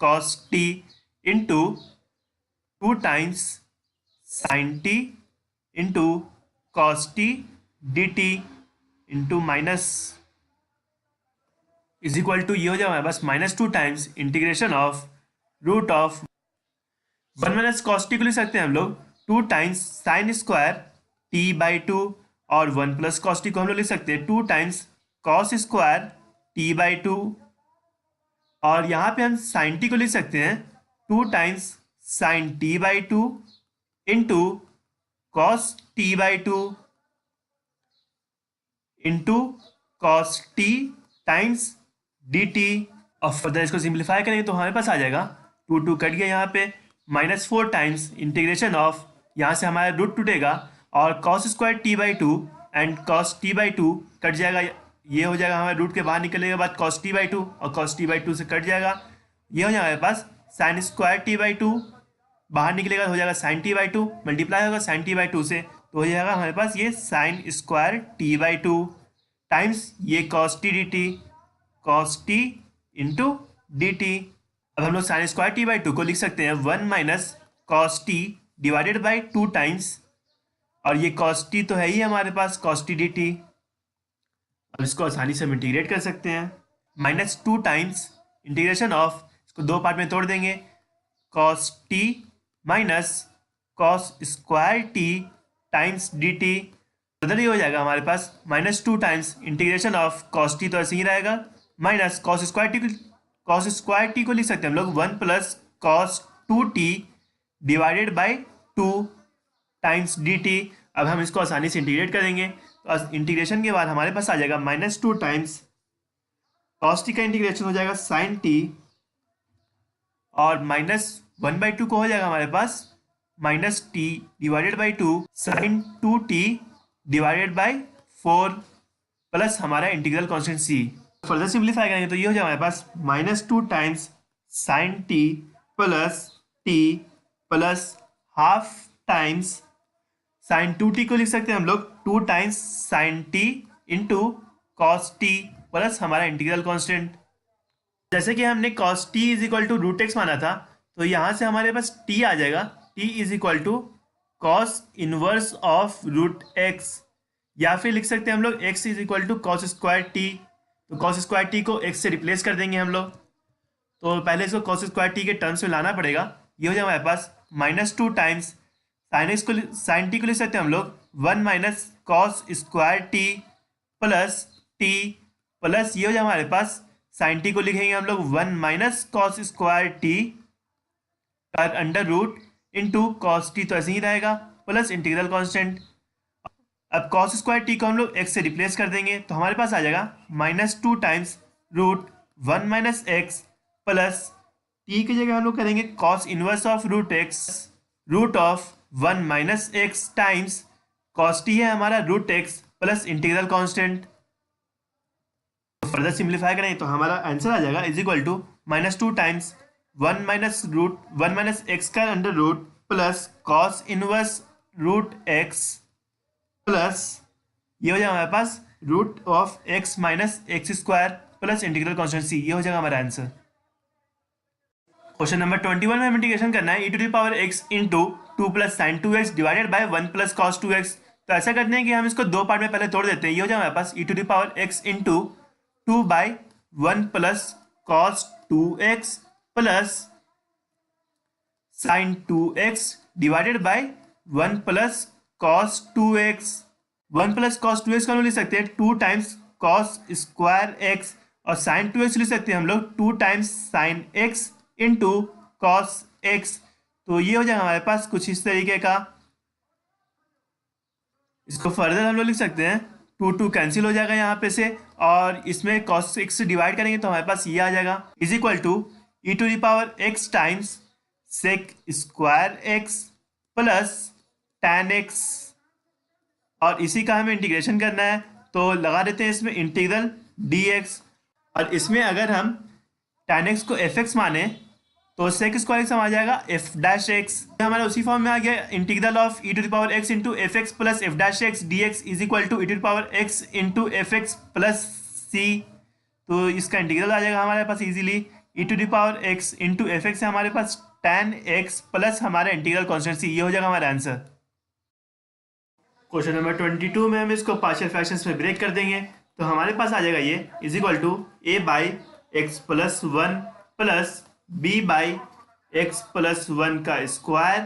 cos t into 2 times sine t into cos t d T into minus is equal to ये हो जाएगा बस minus 2 times integration of root of 1 minus cos t को लिख सकते हैं हम लोग 2 times sine square t by 2 और 1 प्लस कॉस टी को हम लोग लिख सकते हैं 2 times cos square t by 2 और यहाँ पे हम साइन टी को लिख सकते हैं 2 times sine t by 2 into cos T by 2 into cos t times D T. और फर्दर इसको सिंप्लीफाई करेंगे तो हमारे पास आ जाएगा 2 कट गया यहाँ पे माइनस 4 टाइम्स इंटीग्रेशन ऑफ, यहाँ से हमारा रूट टूटेगा और cos square t by 2 and cos T by 2 cut जाएगा, ये हो जाएगा हमारे रूट के बाहर निकलने के बाद कॉस टी बाई 2 और कॉस टी बाई 2 से कट जाएगा, ये हो जाएगा हमारे पास साइन स्क्वायर टी बाई 2 बाहर निकलेगा हो जाएगा साइन टी बाई 2 मल्टीप्लाई होगा साइन टी बाई 2 से तो हो जाएगा हमारे पास ये sine square t by 2 times ये cos t d t cos t into D t. अब हम लोग साइन स्क्वायर टी बाई 2 को लिख सकते हैं 1 minus cos t divided by 2 times और ये कॉस टी तो है ही हमारे पास कॉस टी डी टी। अब इसको आसानी से हम इंटीग्रेट कर सकते हैं माइनस 2 टाइम्स इंटीग्रेशन ऑफ, इसको 2 पार्ट में तोड़ देंगे cos t minus cos square t times D t उधर ही हो जाएगा हमारे पास minus 2 times integration of cos t तो ऐसे ही रहेगा माइनस कॉस स्क्वायर टी को लिख सकते हैं हम लोग 1 plus cos 2t divided by 2 times D t. अब हम इसको आसानी से इंटीग्रेट करेंगे तो इंटीग्रेशन के बाद हमारे पास आ जाएगा माइनस 2 टाइम्स कॉस टी का इंटीग्रेशन हो जाएगा साइन टी और माइनस 1/2 को हो जाएगा हमारे पास minus t divided by 2 sine 2t divided by 4 plus हमारा integral constant c। Further simplify करेंगे तो ये हो जाएगा हमारे पास minus 2 times sine t plus half times sine 2t को लिख सकते हैं हम लोग 2 times sine t into cos t plus हमारा इंटीग्रल कांस्टेंट। जैसे कि हमने cos t is equal to root x माना था तो यहाँ से हमारे पास t आ जाएगा t is equal to cos inverse of root x या फिर लिख सकते हैं हम लोग x is equal to cos square t, तो कॉस स्क्वायर टी को x से रिप्लेस कर देंगे हम लोग, तो पहले इसको कॉस स्क्वायर टी के टर्म्स में लाना पड़ेगा। ये हो जाएगा हमारे पास माइनस 2 टाइम्स साइन टी को लिख सकते हैं हम लोग 1 minus cos square T plus ये हो जाएगा हमारे पास साइन टी को लिखेंगे हम लोग 1 माइनस कॉस स्क्वायर टी का under root into cos t तो ऐसे ही रहेगा प्लस इंटीग्रल कांस्टेंट। अब कॉस स्क्वायर टी को हम लोग x से रिप्लेस कर देंगे तो हमारे पास आ जाएगा minus 2 times root 1 minus x plus t की जगह हम लोग करेंगे cos inverse of root x root of 1 minus x times cos t है हमारा root x plus integral constant. Further simplify करेंगे तो हमारा आंसर आ जाएगा is equal to minus 2 times 1 minus x का under root plus cos inverse root x plus ये हो जाएगा हमारे पास root of x minus x square plus integral constant सी, ये हो जाएगा हमारा आंसर। क्वेश्चन नंबर 21 में हमें इंटीग्रेशन करना है e to the power x into 2 plus sine 2x divided by 1 plus cos 2x। तो ऐसा करते हैं कि हम इसको दो पार्ट में पहले तोड़ देते हैं। ये हो जाएगा हमारे पास e to the power x into 2 by 1 plus cos 2x plus sine 2x divided by 1 plus cos 2x। 1 plus cos 2x को हम लिख सकते हैं 2 टाइम्स कॉस स्क्वायर x, और साइन 2x लिख सकते हैं हम लोग 2 times sine x into cos x। तो ये हो जाएगा हमारे पास कुछ इस तरीके का। इसको फर्दर हम लोग लिख सकते हैं 2 कैंसिल हो जाएगा यहाँ पे से, और इसमें कॉस x से डिवाइड करेंगे तो हमारे पास ये आ जाएगा is equal to e to the power x times sec square x plus tan x, और इसी का हमें इंटीग्रेशन करना है तो लगा देते हैं इसमें इंटीग्रल dx, और इसमें अगर हम tan x को fx माने तो सेक स्क्वायर एक्स आ जाएगा एफ डैश एक्स। हमारा उसी फॉर्म में आ गया integral of e to the power x into f x plus f dash x d x is equal to e to the power x into f x plus c. तो इसका integral आ जाएगा हमारे पास easily e to the power x into f x है हमारे पास tan x plus हमारा इंटीग्रल कॉन्स्टेंट सी, ये हो जाएगा हमारा आंसर। क्वेश्चन नंबर 22 में हम इसको पार्शियल फ्रैक्शंस में ब्रेक कर देंगे तो हमारे पास आ जाएगा ये is equal to a by x plus 1 plus b by x plus 1 का square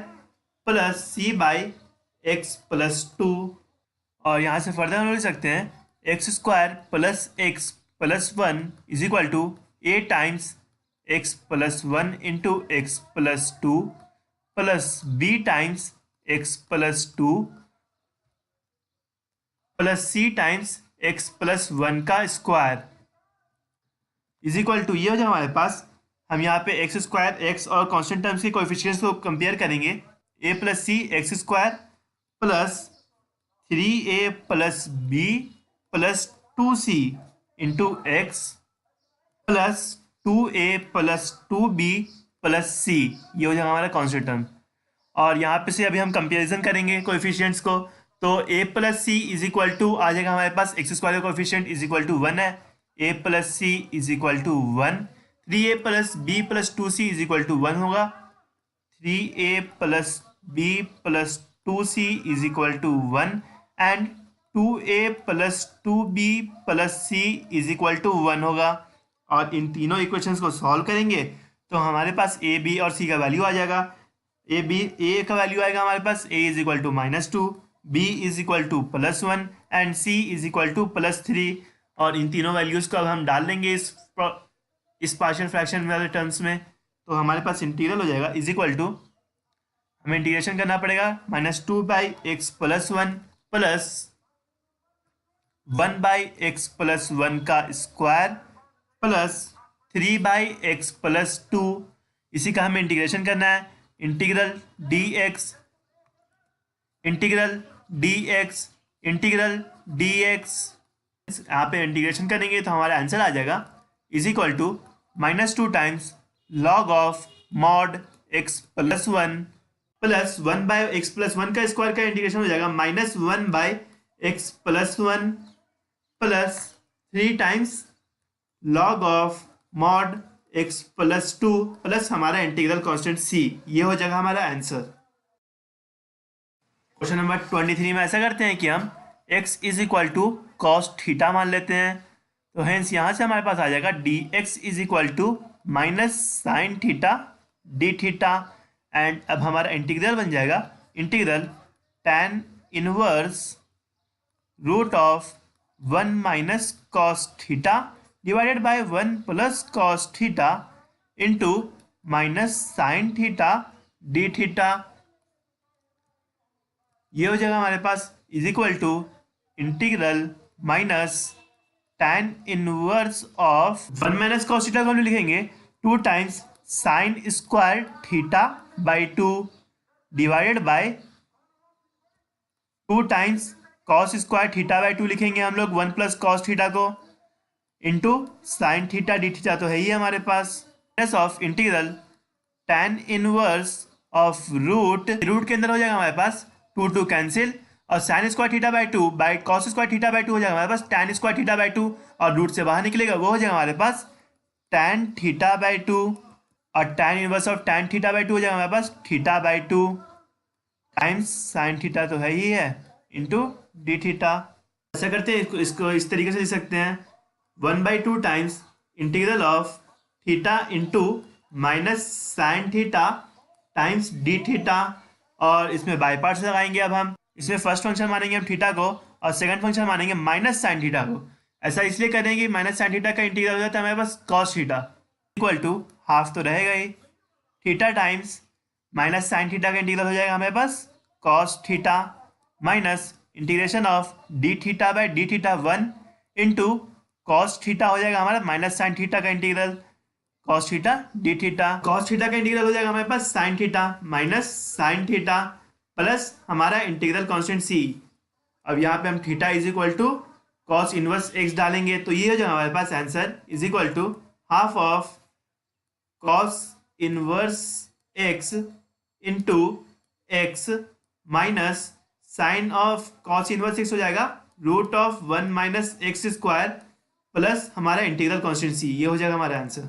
plus c by x plus 2, और यहाँ से फर्दर हम लिख सकते हैं x square plus x plus 1 is equal to a times x plus 1 into x plus 2 plus b times x plus 2 plus c times x plus 1 का square is equal to, ये हो जाएगा हमारे पास। हम यहाँ पे एक्स स्क्वायर एक्स और constant terms के कोएफिशिएंट्स को कंपेयर करेंगे a plus c x square plus 3a plus b plus 2c into x plus 2a plus 2b plus c, ये हो जाएगा हमारा कांस्टेंट टर्म। और यहाँ पे से अभी हम कंपेरिजन करेंगे कोएफिशिएंट्स को तो a plus c is equal to आ जाएगा हमारे पास एक्स स्क्वायर का कोएफिशिएंट इज इक्वल टू 1 है, a plus c is equal to 1, 3a plus b plus 2c is equal to 1 होगा, 3a plus b plus 2c is equal to 1 and 2a plus 2b plus c is equal to 1 होगा। और इन तीनों equations को solve करेंगे तो हमारे पास a b और c का वैल्यू आ जाएगा। a का वैल्यू आएगा हमारे पास a is equal to -2, b is equal to +1 and c is equal to +3, और इन तीनों वैल्यूज़ को अब हम डाल देंगे इस पार्शियल फ्रैक्शन वाले टर्म्स में तो हमारे पास इंटीग्रल हो जाएगा इज इक्वल टू, हमें इंटीग्रेशन करना पड़ेगा -2 by x plus 1 plus 1 by x plus 1 का square plus 3 by x plus 2, इसी का हमें इंटीग्रेशन करना है integral D x integral D x integral D x. यहाँ पे इंटीग्रेशन करेंगे तो हमारा आंसर आ जाएगा is equal to -2 times log of mod x plus 1 plus 1 by x plus 1 का स्क्वायर का इंटीग्रेशन हो जाएगा -1 by x plus 1 plus 3 times log of mod x plus 2 plus हमारा इंटीग्रल कांस्टेंट c, ये हो जाएगा हमारा आंसर। क्वेश्चन नंबर 23 में ऐसा करते हैं कि हम x is equal to cos theta मान लेते हैं तो हेंस यहाँ से हमारे पास आ जाएगा dx is equal to minus sine theta d theta, and अब हमारा इंटीग्रल बन जाएगा integral tan inverse root of 1 minus cos theta divided by 1 plus cos theta into minus sine theta d theta, ये हो जाएगा हमारे पास is equal to integral minus tan inverse of 1 minus cos theta को हम लिखेंगे 2 times sine square theta by 2 divided by 2 times cos square theta by 2 लिखेंगे हम लोग 1 प्लस कॉस थीटा को into sine theta d theta तो है ही हमारे पास of integral tan inverse of root के अंदर हो जाएगा हमारे पास 2 कैंसिल, और sine square theta by two by cos square theta by two हो जाएगा हमारे पास tan square theta by two, और रूट से बाहर निकलेगा वो हो जाएगा हमारे पास टैन थीटा बाई टू, और tan inverse of tan theta by two हो जाएगा हमारे पास theta by two times sine theta तो है ही है इंटू डी थीटा। ऐसा करते हैं, इसको इस तरीके से लिख सकते हैं 1/2 times integral of theta into minus sine theta times D theta, और इसमें बाई पार्ट्स लगाएंगे। अब हम इसमें फर्स्ट फंक्शन मानेंगे हम थीटा को, और सेकंड फंक्शन मानेंगे माइनस साइन थीटा को। ऐसा इसलिए करेंगे माइनस साइन थीटा का इंटीग्रल हो जाता है हमारे पास cos theta equal to half तो रहेगा ही, theta times minus sine theta का इंटीग्रल हो जाएगा हमारे पास cos theta minus integration of d theta by d theta 1 into cos theta हो जाएगा हमारा माइनस साइन थीटा का integral cos theta d theta. Cos theta का इंटीग्रल हो जाएगा हमारे पास sine theta minus sine theta plus हमारा इंटीग्रल कांस्टेंट सी। अब यहाँ पे हम theta is equal to cos inverse x डालेंगे, तो ये हो जाएगा हमारे पास answer is equal to half of cos inverse x into x minus sine of cos inverse x हो जाएगा root of 1 minus x square plus हमारा इंटीग्रल कांस्टेंट सी। ये हो जाएगा हमारा आंसर।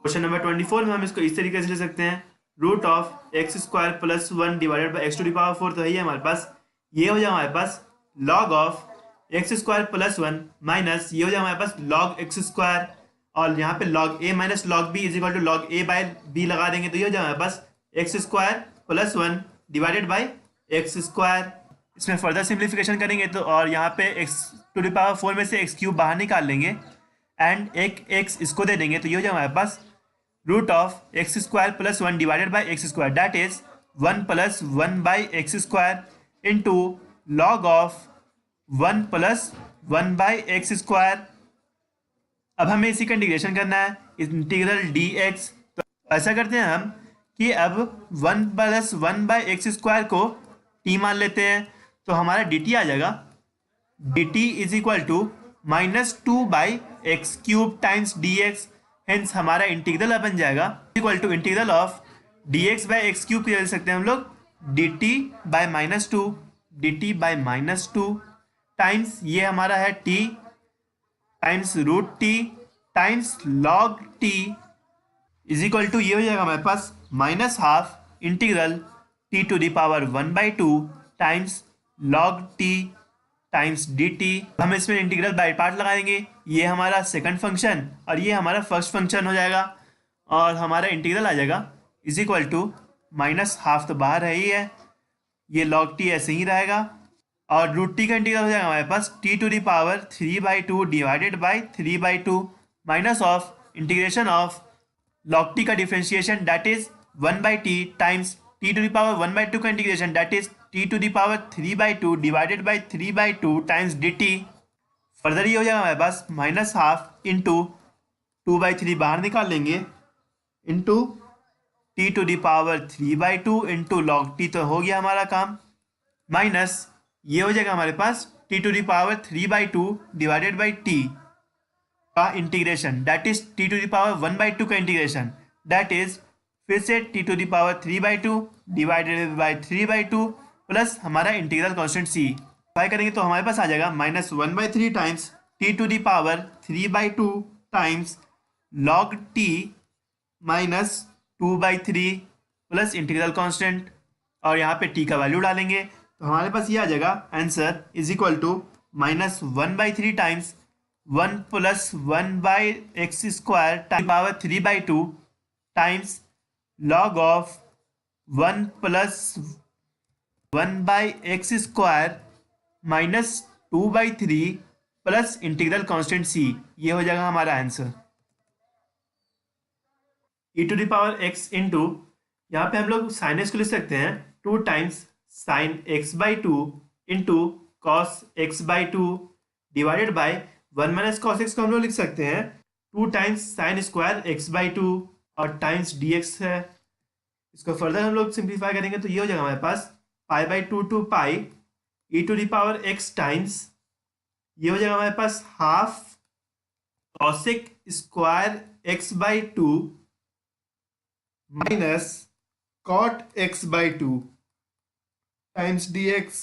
क्वेश्चन नंबर 24 में हम इसको इस तरीके से ले सकते हैं root of x square plus 1 divided by x to the power 4 तो है ही हमारे पास। ये हो जाएगा हमारे पास log of x square plus 1 minus ये हो जाएगा हमारे पास लॉग एक्स स्क्वायर, और यहाँ पे log a minus log b is equal to log a by b लगा देंगे, तो ये हो जाएगा हमारे पास x square plus 1 divided by x square. इसमें फर्दर सिंप्लीफिकेशन करेंगे तो, और यहाँ पे एक्स टू दी पावर 4 में से एक्स क्यूब बाहर निकाल लेंगे एंड एक एक्स इसको दे देंगे, तो ये हो जाएगा हमारे पास root of x square plus 1 divided by x square that is 1 plus 1 by x square into log of 1 plus 1 by x square. अब हमें इसी का इंटीग्रेशन करना है इंटीग्रल डी एक्स, तो ऐसा करते हैं हम कि अब 1 प्लस 1 बाई एक्स स्क्वायर को टी मान लेते हैं, तो हमारा डी टी आ जाएगा d t is equal to -2 by x cube times d x, hence हमारा इंटीग्रल बन जाएगा equal to integral of d x by x cube ले सकते हैं हम लोग d T by -2 d T by -2 times ये हमारा है t times root t times log T is equal to ये हो जाएगा हमारे पास minus half integral t to the power 1/2 times log t times D t. हम इसमें इंटीग्रल बाई पार्ट लगाएंगे, ये हमारा सेकंड फंक्शन और ये हमारा फर्स्ट फंक्शन हो जाएगा, और हमारा इंटीग्रल आ जाएगा is equal to minus half तो बाहर है ही है, ये लॉग टी ऐसे ही रहेगा, और रूट टी का इंटीग्रल हो जाएगा हमारे पास T to the power 3/2 divided by 3/2 minus of integration of log t का differentiation that is 1/t times t to the power 1/2 का integration that is t to the power 3/2 divided by 3/2 times D t. Further ये हो जाएगा हमारे पास minus half into 2/3 बाहर निकाल लेंगे into t to the power 3/2 into log t, तो हो गया हमारा काम, माइनस ये हो जाएगा हमारे पास T to the power 3/2 divided by t का integration that is t to the power 1/2 का इंटीग्रेशन दैट इज फिर से t to the power 3/2 divided by 3/2 plus हमारा इंटीग्रल कांस्टेंट सी अप्लाई करेंगे, तो हमारे पास आ जाएगा -1/3 times t to the power 3/2 times log t minus 2/3 plus integral constant, और यहाँ पे टी का वैल्यू डालेंगे, तो हमारे पास ये आ जाएगा answer is equal to -1/3 times 1 plus 1 by x square time power 3/2 times log of 1 plus 1 by x square minus 2/3 plus integral constant c, ये हो जाएगा हमारा answer. E to the power x into यहाँ पे हम लोग साइन एक्स को लिख सकते हैं 2 times sign x/2 into cos x/2 divided by 1 minus cos x को हम लोग लिख सकते हैं 2 टाइम्स साइन स्क्वायर x/2 और टाइम्स dx है। इसको फर्दर हम लोग सिंप्लीफाई करेंगे, तो ये हो जाएगा हमारे पास π/2 to pi e to the power x times ये हो जाएगा हमारे पास half cosec square x/2 minus cot x/2 times d x.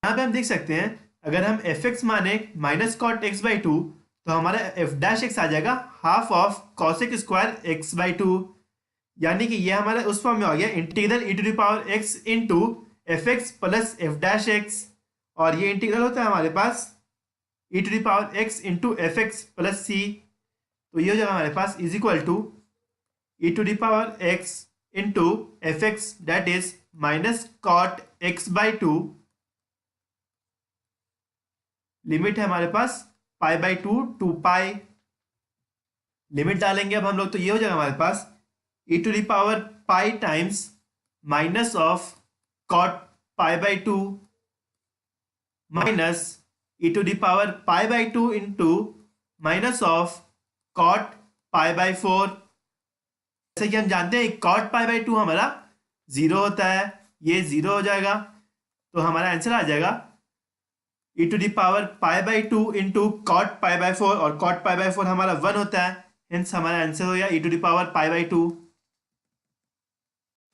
यहाँ पे हम देख सकते हैं अगर हम एफ एक्स माने minus cot x by two तो हमारा एफ डैश एक्स आ जाएगा half of cosec square x by two. यानी कि ये हमारा उस फॉर्म में आ गया integral e to the power x into f x plus f dash x. और ये इंटीग्रल होता है हमारे पास ई to the power x into f x plus c. तो ये हो जाएगा हमारे पास is equal to e to the power x into f x that is minus cot x by two. Limit है हमारे पास pi by two to pi. Limit डालेंगे अब हम लोग तो ये हो जाएगा हमारे पास ई to the power pi times minus of cot pi by two minus e to the power pi by two into minus of cot pi by four. जैसे कि हम जानते हैं कॉट पाई बाई टू हमारा जीरो होता है, ये zero हो जाएगा तो हमारा आंसर आ जाएगा e to the power pi by two into cot pi by four. और कॉट पाई बाई फोर हमारा वन होता है, हेंस हमारा आंसर हो गया e to the power pi by two.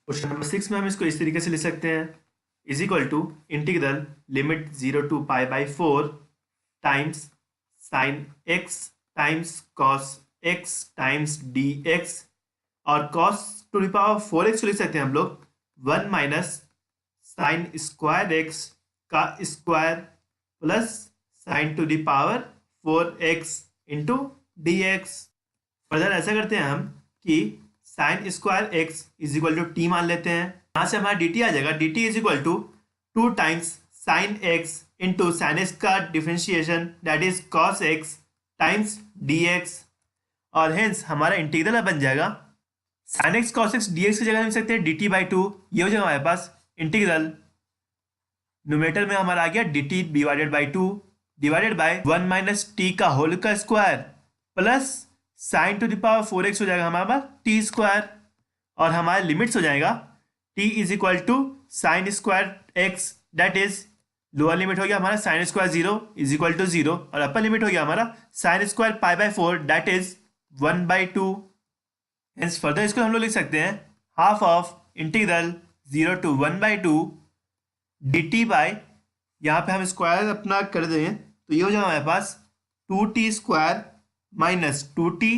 Question number 6 में हम इसको इस तरीके से लिख सकते हैं is equal to integral limit 0 to pi by four times sine x times cos x times d x. और cos to the power 4x लिख सकते हैं हम लोग 1 माइनस साइन स्क्वायर एक्स का square plus sine to the power 4x into d x. Further ऐसा करते हैं हम कि sine square x is equal to t मान लेते हैं। यहाँ से हमारा डी टी आ जाएगा, d t is equal to 2 times sine x into sine x का differentiation that is cos x times d x. और हेंस हमारा इंटीग्रल बन जाएगा sine x cos x d x की जगह लिख सकते हैं डी टी बाई टू। ये हो जाएगा हमारे पास इंटीग्रल न्यूमरेटर में हमारा आ गया D T divided by two divided by 1 minus T का होल का square plus sine to the power 4x हो जाएगा हमारे पास टी स्क्वायर। और हमारे लिमिट्स हो जाएगा t is equal to sine square x that is lower limit हो गया हमारा sine square zero is equal to zero और अपर लिमिट हो गया हमारा sine square pi by four that is 1 by two. Hence further इसको हम लोग लिख सकते हैं half of integral 0 to 1 by two d T by, यहाँ पे हम स्क्वायर अपना कर दें तो ये हो जाएगा हमारे पास 2t square minus 2t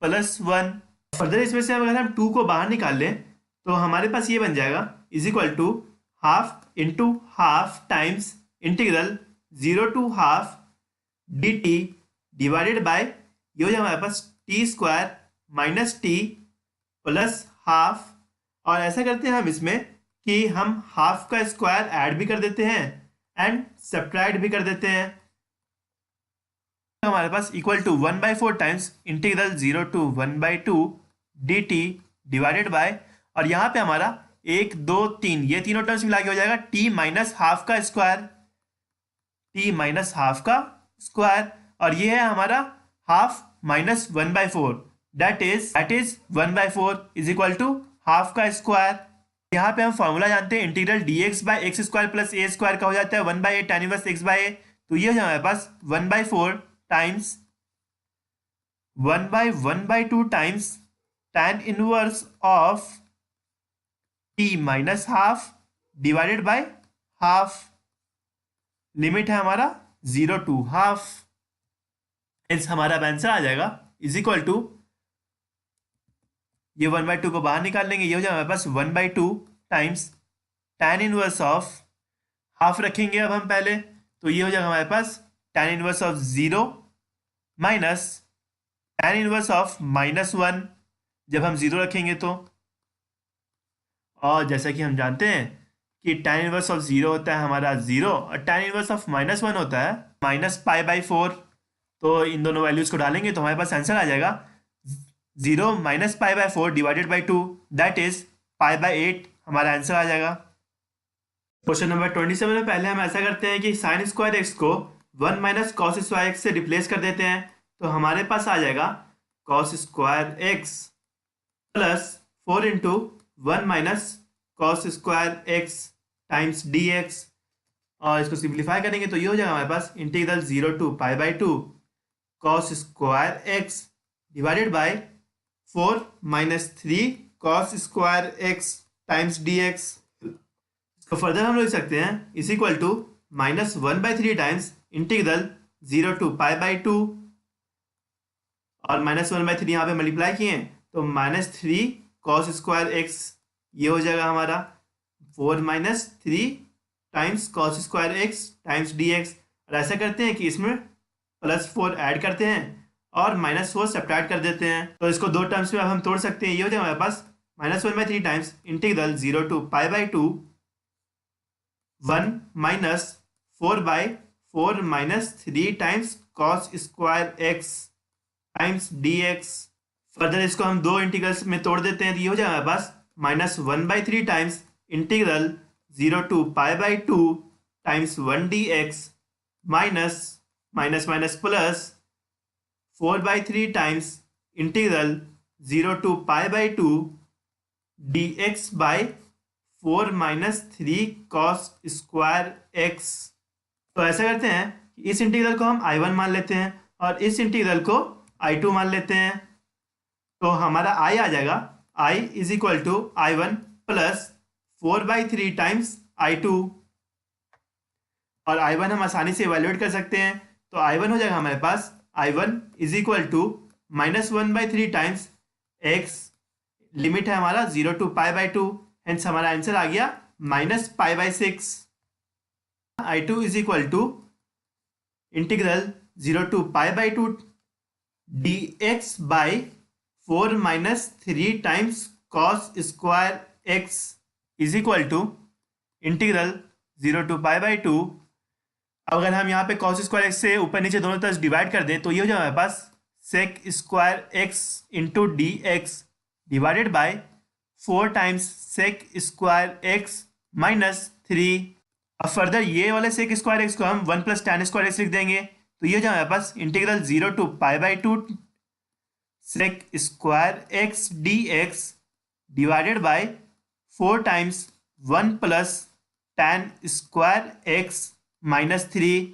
plus 1। Further इसमें से अगर हम 2 को बाहर निकाल लें तो हमारे पास ये बन जाएगा is equal to half into half times integral 0 to half d T divided by ये हो जाएगा हमारे पास T square minus t plus half. और ऐसा करते हैं हम इसमें कि हम हाफ का स्क्वायर ऐड भी कर देते हैं एंड सब्ट्रैक्ट भी कर देते हैं। हमारे पास equal to 1 by four times integral 0 to 1 by two d T divided by और यहाँ पे हमारा 1 2 3 ये तीनों टर्म्स मिला के हो जाएगा टी माइनस हाफ का स्क्वायर, टी माइनस हाफ का स्क्वायर। और ये है हमारा half minus 1 by four that is 1 by four is equal to half का स्क्वायर। यहाँ पे हम फॉर्मूला जानते हैं integral D x by x square plus a square का हो जाता है 1 by a tan inverse x by a. तो ये हो जाएगा हमारे पास 1 by four times 1 by 1 by two times tan inverse of t minus half divided by half. Limit है हमारा 0 टू हाफ। हमारा आंसर आ जाएगा इज इक्वल टू ये 1 बाई टू को बाहर निकाल लेंगे ये हो जाएगा हमारे पास 1 by two times tan inverse of half रखेंगे अब हम पहले तो ये हो जाएगा हमारे पास tan inverse of 0 minus tan inverse of minus 1 जब हम 0 रखेंगे तो। और जैसा कि हम जानते हैं कि tan इनवर्स ऑफ 0 होता है हमारा 0 और tan इनवर्स ऑफ माइनस 1 होता है माइनस पाई बाई फोर। तो इन दोनों वैल्यूज को डालेंगे तो हमारे पास आंसर आ जाएगा 0 minus pi by four divided by two that is pi by 8 हमारा आंसर आ जाएगा। क्वेश्चन नंबर 27 में पहले हम ऐसा करते हैं कि साइन स्क्वायर एक्स को 1 माइनस कॉस स्क्वायर एक्स से रिप्लेस कर देते हैं तो हमारे पास आ जाएगा cos square x plus 4 into 1 minus cos square x times d x. और इसको सिंप्लीफाई करेंगे तो ये हो जाएगा हमारे पास integral 0 to pi by two cos square x divided by 4 minus 3 cos square x times d x. तो फर्दर हम लिख सकते हैं is equal to -1/3 times integral 0 to π/2 और -1/3 यहाँ पे मल्टीप्लाई किए हैं तो -3 cos स्क्वायर एक्स ये हो जाएगा हमारा 4 - 3 times cos square x times dx। और ऐसा करते हैं कि इसमें +4 ऐड करते हैं और -4 सब्ट्रैक्ट कर देते हैं। तो इसको दो टर्म्स में अब हम तोड़ सकते हैं। ये हो जाएगा हमारे पास -1/3 times integral 0 to π/2 1 - 4/4 - 3 times cos square x times dx। Further इसको हम दो इंटीग्रल्स में तोड़ देते हैं तो ये हो जाएगा हमारे पास -1/3 टाइम्स इंटीग्रल 0 to π/2 टाइम्स 1 dx minus minus minus plus 4/3 times integral 0 to π/2 dx bye 4 - 3 cos square x. तो ऐसा करते हैं कि इस इंटीग्रल को हम I1 मान लेते हैं और इस इंटीग्रल को I2 मान लेते हैं। तो हमारा I आ जाएगा I is equal to I1 plus 4/3 times I2 और I1 हम आसानी से इवेल्युएट कर सकते हैं। तो I1 हो जाएगा हमारे पास I1 is equal to -1/3 times x, limit है हमारा 0 to π/2, हेंस हमारा आंसर आ गया -π/6। I2 is equal to integral 0 to π/2 dx bye 4 - 3 times cos square x is equal to integral 0 to π/2। अगर हम यहाँ पे cos स्क्वायर एक्स से ऊपर नीचे दोनों तरफ डिवाइड कर दें तो ये हो जाएगा हमारे पास sec square x into d x divided by 4 times sec square x -3। अब फर्दर ये वाले sec स्क्वायर एक्स को हम 1 + tan स्क्वायर एक्स लिख देंगे तो ये हो जाएगा हमारे पास integral 0 to π/2 sec square x d x divided by 4 times 1 + tan square x -3।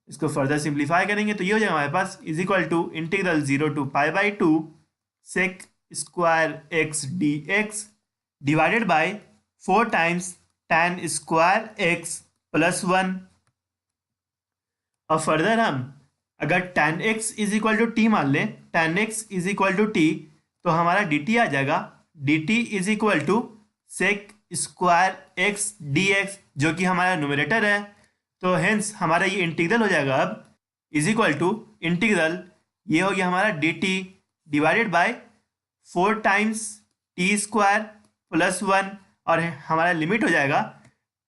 इसको फर्दर सिंप्लीफाई करेंगे तो ये हो जाएगा हमारे पास is equal to integral 0 to π/2 sec square x d x divided by 4 times tan square x +1। और further हम अगर tan x is equal to t मान लें, tan x is equal to t, तो हमारा dt आ जाएगा dt is equal to sec square x d x, जो कि हमारा न्यूमरेटर है। तो हेंस हमारा ये इंटीग्रल हो जाएगा अब इज इक्वल टू इंटीग्रल, ये हो गया हमारा dt divided by 4 times T square +1 और हमारा लिमिट हो जाएगा,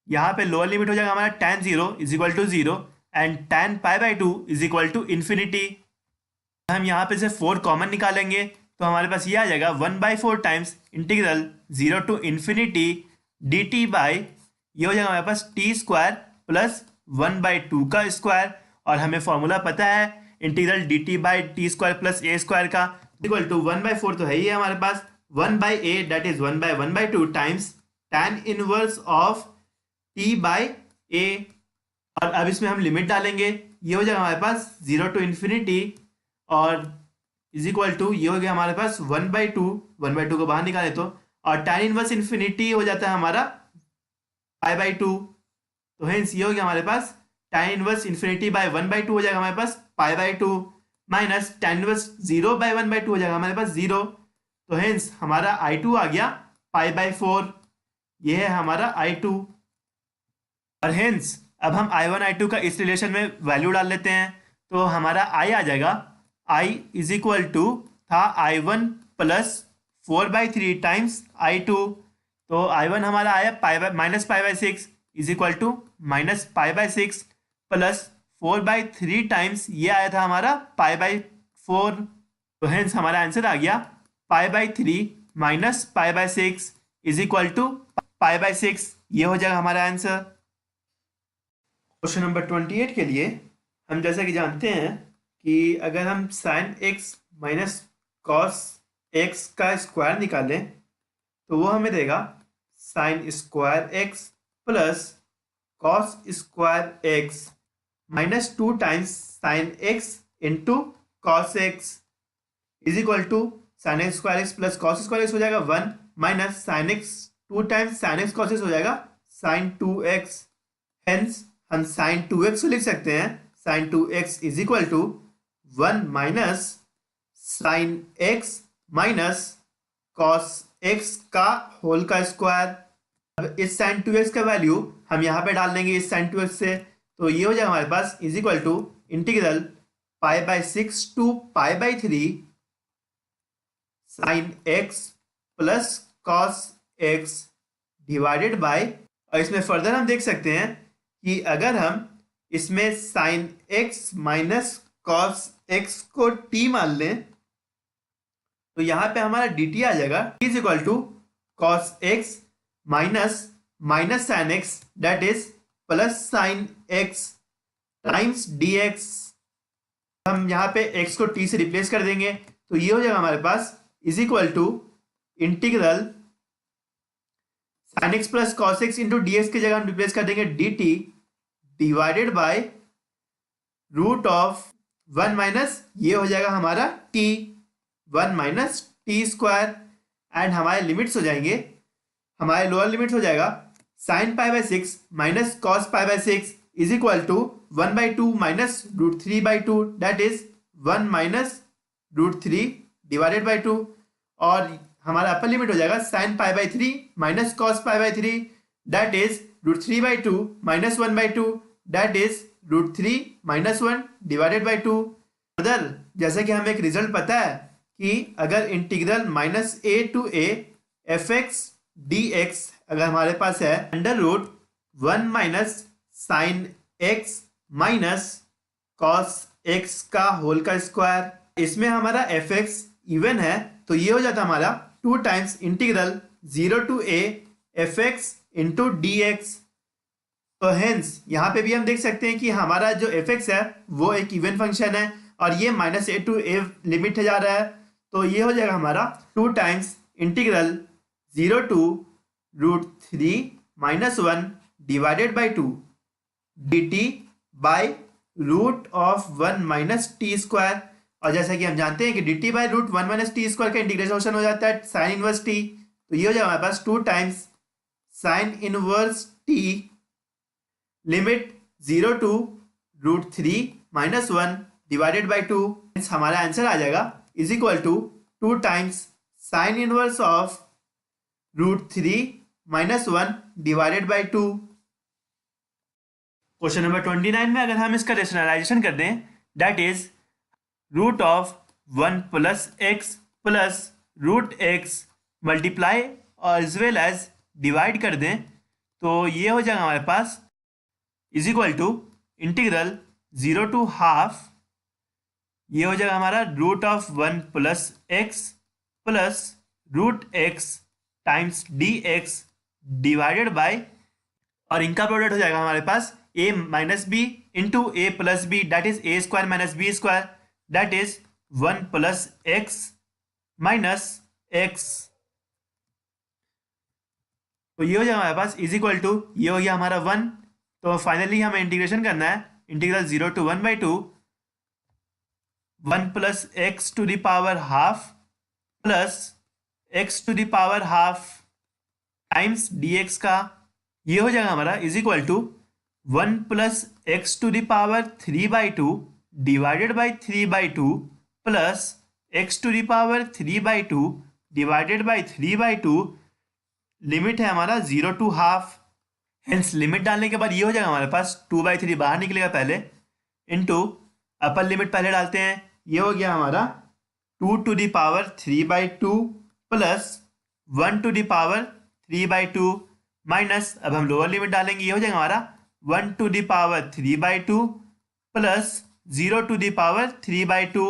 यहाँ पे लोअर लिमिट हो जाएगा हमारा tan 0 is equal to 0 and tan π/2 is equal to infinity. हम यहाँ पे से 4 कॉमन निकालेंगे तो हमारे पास ये आ जाएगा 1/4 times integral 0 to infinity dt by, ये हो जाएगा हमारे पास टी स्क्वायर प्लस 1/2 का स्क्वायर। और हमें फॉर्मूला पता है integral dt by t square plus a square का इक्वल टू 1/4 तो है ही है हमारे पास 1/a that is 1/1/2 times tan inverse of t by a। और अब इसमें हम लिमिट डालेंगे, ये हो जाएगा हमारे पास 0 to इन्फिनिटी और इज इक्वल टू ये हो गया हमारे पास 1/2 को बाहर निकाले और tan इनवर्स इन्फिनिटी हो जाता है हमारा π/2। तो हेंस ये हो गया हमारे पास tan इनवर्स इन्फिनिटी बाय 1/2 हो जाएगा हमारे पास π/2 माइनस tan इनवर्स 0/1/2 हो जाएगा हमारे पास 0। तो हेंस हमारा I2 आ गया π/4, ये है हमारा I2। और हेंस अब हम I1 I2 का इस रिलेशन में वैल्यू डाल लेते हैं तो हमारा I आ जाएगा I इज इक्वल टू था I1 प्लस 4/3 टाइम्स I2। तो I1 हमारा आया -π/6 is equal to -π/6 plus 4/3 times ये आया था हमारा π/4। तो हेंस हमारा आंसर आ गया π/3 माइनस π/6 इज इक्वल टू π/6, ये हो जाएगा हमारा आंसर। क्वेश्चन नंबर 28 के लिए हम जैसा कि जानते हैं कि अगर हम sin x minus cos x का स्क्वायर निकालें तो वो हमें देगा sin square x plus cos square x -2 times sin x into cos x is equal to sin x square x plus cos square x हो जाएगा 1 minus sin x 2 times sin x cos x हो जाएगा sign 2x, hence हम sign 2x को लिख सकते हैं sine 2x is equal to 1 minus sine x minus cos x का होल का स्क्वायर। अब इस साइन 2x का वैल्यू हम यहाँ पे डाल देंगे इस साइन 2x से, तो ये हो जाएगा हमारे पास is equal to integral π/6 to π/3 sine x plus cos x divided by, और इसमें फर्दर हम देख सकते हैं कि अगर हम इसमें sine x minus cos x को t मान लें तो यहाँ पे हमारा dt आ जाएगा is equal to cos x minus minus sine x that is plus sine x times dx। हम यहाँ पे x को t से रिप्लेस कर देंगे तो ये हो जाएगा हमारे पास is equal to integral sine x plus cos x into d x की जगह हम रिप्लेस कर देंगे dt divided by root of 1 minus ये हो जाएगा हमारा t 1 minus T square, and हमारे लिमिट्स हो जाएंगे, हमारे लोअर लिमिट हो जाएगा sine π/6 minus cos π/6 is equal to 1/2 minus √3/2 that is 1 minus √3 divided by 2, और हमारा अपर लिमिट हो जाएगा sine π/3 minus cos π/3 that is √3/2 minus 1/2 that is √3 minus 1 divided by 2। Other जैसे कि हमें एक रिजल्ट पता है कि अगर integral minus a to a fx dx अगर हमारे पास है under root 1 minus sine x minus cos x का होल का स्क्वायर, इसमें हमारा fx इवन है तो ये हो जाता हमारा 2 times integral 0 to a fx into dx। तो हेंस यहाँ पे भी हम देख सकते हैं कि हमारा जो fx है वो एक इवन फंक्शन है और ये minus a to a limit जा रहा है, तो ये हो जाएगा हमारा 2 times integral 0 to √3 minus 1 divided by 2 dt by root of 1 minus T square, और जैसा कि हम जानते हैं कि dt by root 1 minus T square का इंटीग्रेशन हो जाता है साइन इनवर्स टी, तो ये हो जाएगा हमारे पास 2 times sine inverse t limit 0 to √3 minus 1 divided by 2, हमारा आंसर आ जाएगा is equal to 2 times sine inverse of √3 minus 1 divided by 2। Question number 29 में अगर हम इसका रेशनलाइजेशन कर दें that is root of 1 plus x plus root x multiply और एज वेल एज डिवाइड कर दें तो ये हो जाएगा हमारे पास is equal to integral 0 to half, ये हो जाएगा हमारा root of 1 plus x plus root x times d x divided by, और इनका प्रोडक्ट हो जाएगा हमारे पास a minus b into a plus b that is a square minus b square that is 1 plus x minus x. तो ये हो जाएगा हमारे पास इज इक्वल टू ये हो गया हमारा 1, तो फाइनली हमें इंटीग्रेशन करना है integral 0 to 1/2 1 plus x to the power half plus x to the power half times dx का, ये हो जाएगा हमारा is equal to 1 plus x to the power 3/2 divided by 3/2 plus x to the power 3/2 divided by 3/2, limit है हमारा 0 to half, hence limit डालने के बाद ये हो जाएगा हमारे पास 2/3 बाहर निकलेगा पहले इंटू अपर लिमिट पहले डालते हैं, ये हो गया हमारा 2 to the power 3/2 plus 1 to the power 3/2 minus, अब हम लोअर लिमिट डालेंगे, ये हो जाएगा हमारा 1 to the power 3/2 plus 0 to the power 3/2।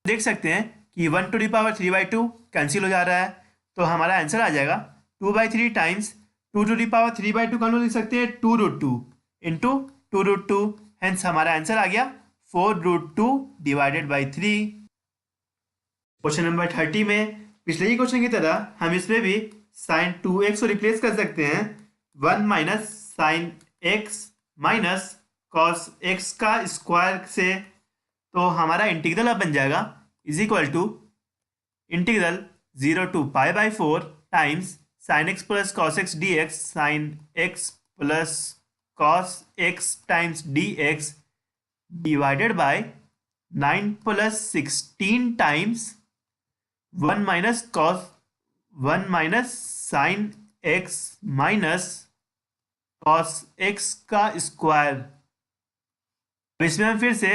देख सकते हैं कि 1 टू द पावर 3/2 कैंसिल हो जा रहा है, तो हमारा आंसर आ जाएगा 2/3 टाइम्स 2 टू द पावर 3/2 का हम लोग लिख सकते हैं 2√2 इंटू 2√2, हेंस हमारा आंसर आ गया 4√2 डिवाइडेड बाई 3। क्वेश्चन नंबर 30 में पिछले ही क्वेश्चन की तरह हम इसमें भी साइन 2x को रिप्लेस कर सकते हैं 1 minus sine x minus cos x का स्क्वायर से, तो हमारा इंटीग्रल अब बन जाएगा is equal to integral 0 to π/4 times sine x plus cos x d x, sine x plus cos x times d x divided by 9 plus 16 times 1 minus sine x minus cos x का square. इसमें हम फिर से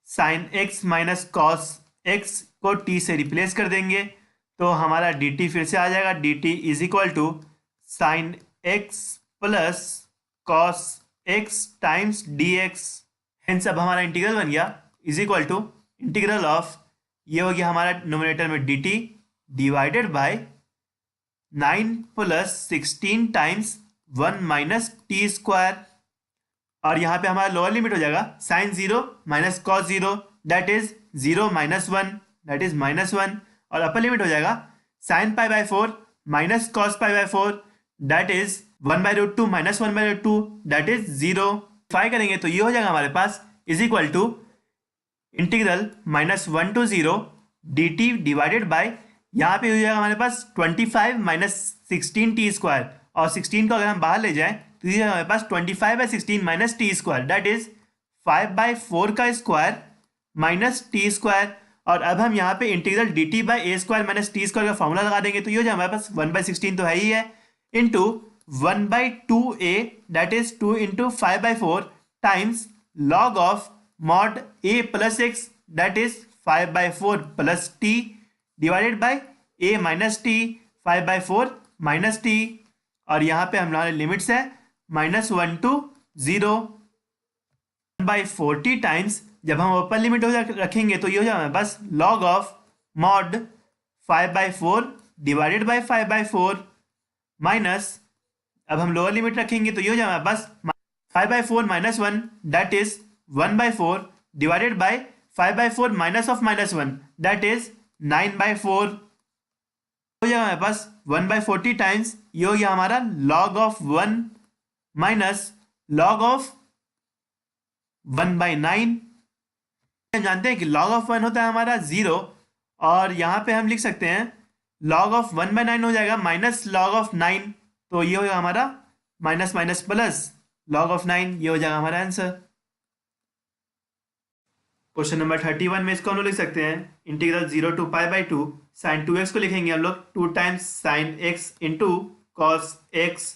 sine x minus cos x को t से replace कर देंगे, तो हमारा dt फिर से आ जाएगा, dt is equal to sine x plus cos x times d x. Hence अब हमारा इंटीग्रल बन गया is equal to integral of, ये हो गया हमारा नोमिनेटर में dt divided by 9 plus 16 times 1 minus T square, और यहाँ पे हमारा लोअर लिमिट हो जाएगा sine 0 minus cos 0 that is 0 minus 1 that is -1, और अपर लिमिट हो जाएगा sine pi by 4 minus cos pi by 4 that is 1/√2 माइनस 1/√2 दैट इज 0। फाई करेंगे तो ये हो जाएगा हमारे पास is equal to integral -1 to 0 dt divided by, यहाँ पे हो जाएगा हमारे पास 25 माइनस 16 टी स्क्वायर, और 16 को अगर हम बाहर ले जाएं तो ये हमारे पास 25/16 minus T square that is 5/4 का स्क्वायर माइनस टी स्क्वायर। और अब हम यहाँ पे integral D T by A square minus T square का फॉर्मूला लगा देंगे, तो ये हो जाए हमारे पास 1/16 तो है ही है, into 1/2a that is 2 into 5/4 times log of mod a plus x that is 5/4 plus T divided by a minus T 5/4 minus T, और यहाँ पे हमारे लिमिट्स है -1 to 0 1/40 टाइम्स, जब हम अपर लिमिट रखेंगे तो ये हो जाएगा बस log of mod 5/4 divided by 5/4 minus, अब हम लोअर लिमिट रखेंगे तो ये हो जाएगा बस 5/4 minus 1 that is 1/4 divided by 5/4 minus of -1 that is 9/4 हो जाएगा हमारे पास 1/40 टाइम्स, ये हो गया हमारा log of 1 minus log of 1/9। हम जानते हैं कि लॉग ऑफ 1 होता है हमारा 0, और यहाँ पे हम लिख सकते हैं लॉग ऑफ 1/9 हो जाएगा माइनस लॉग ऑफ 9, तो ये हो जाएगा हमारा minus minus plus log of 9, ये हो जाएगा हमारा आंसर। क्वेश्चन नंबर 31 में इसको हम लोग लिख सकते हैं इंटीग्रल 0 to π/2 साइन 2x को लिखेंगे हम लोग 2 times sine x into cos x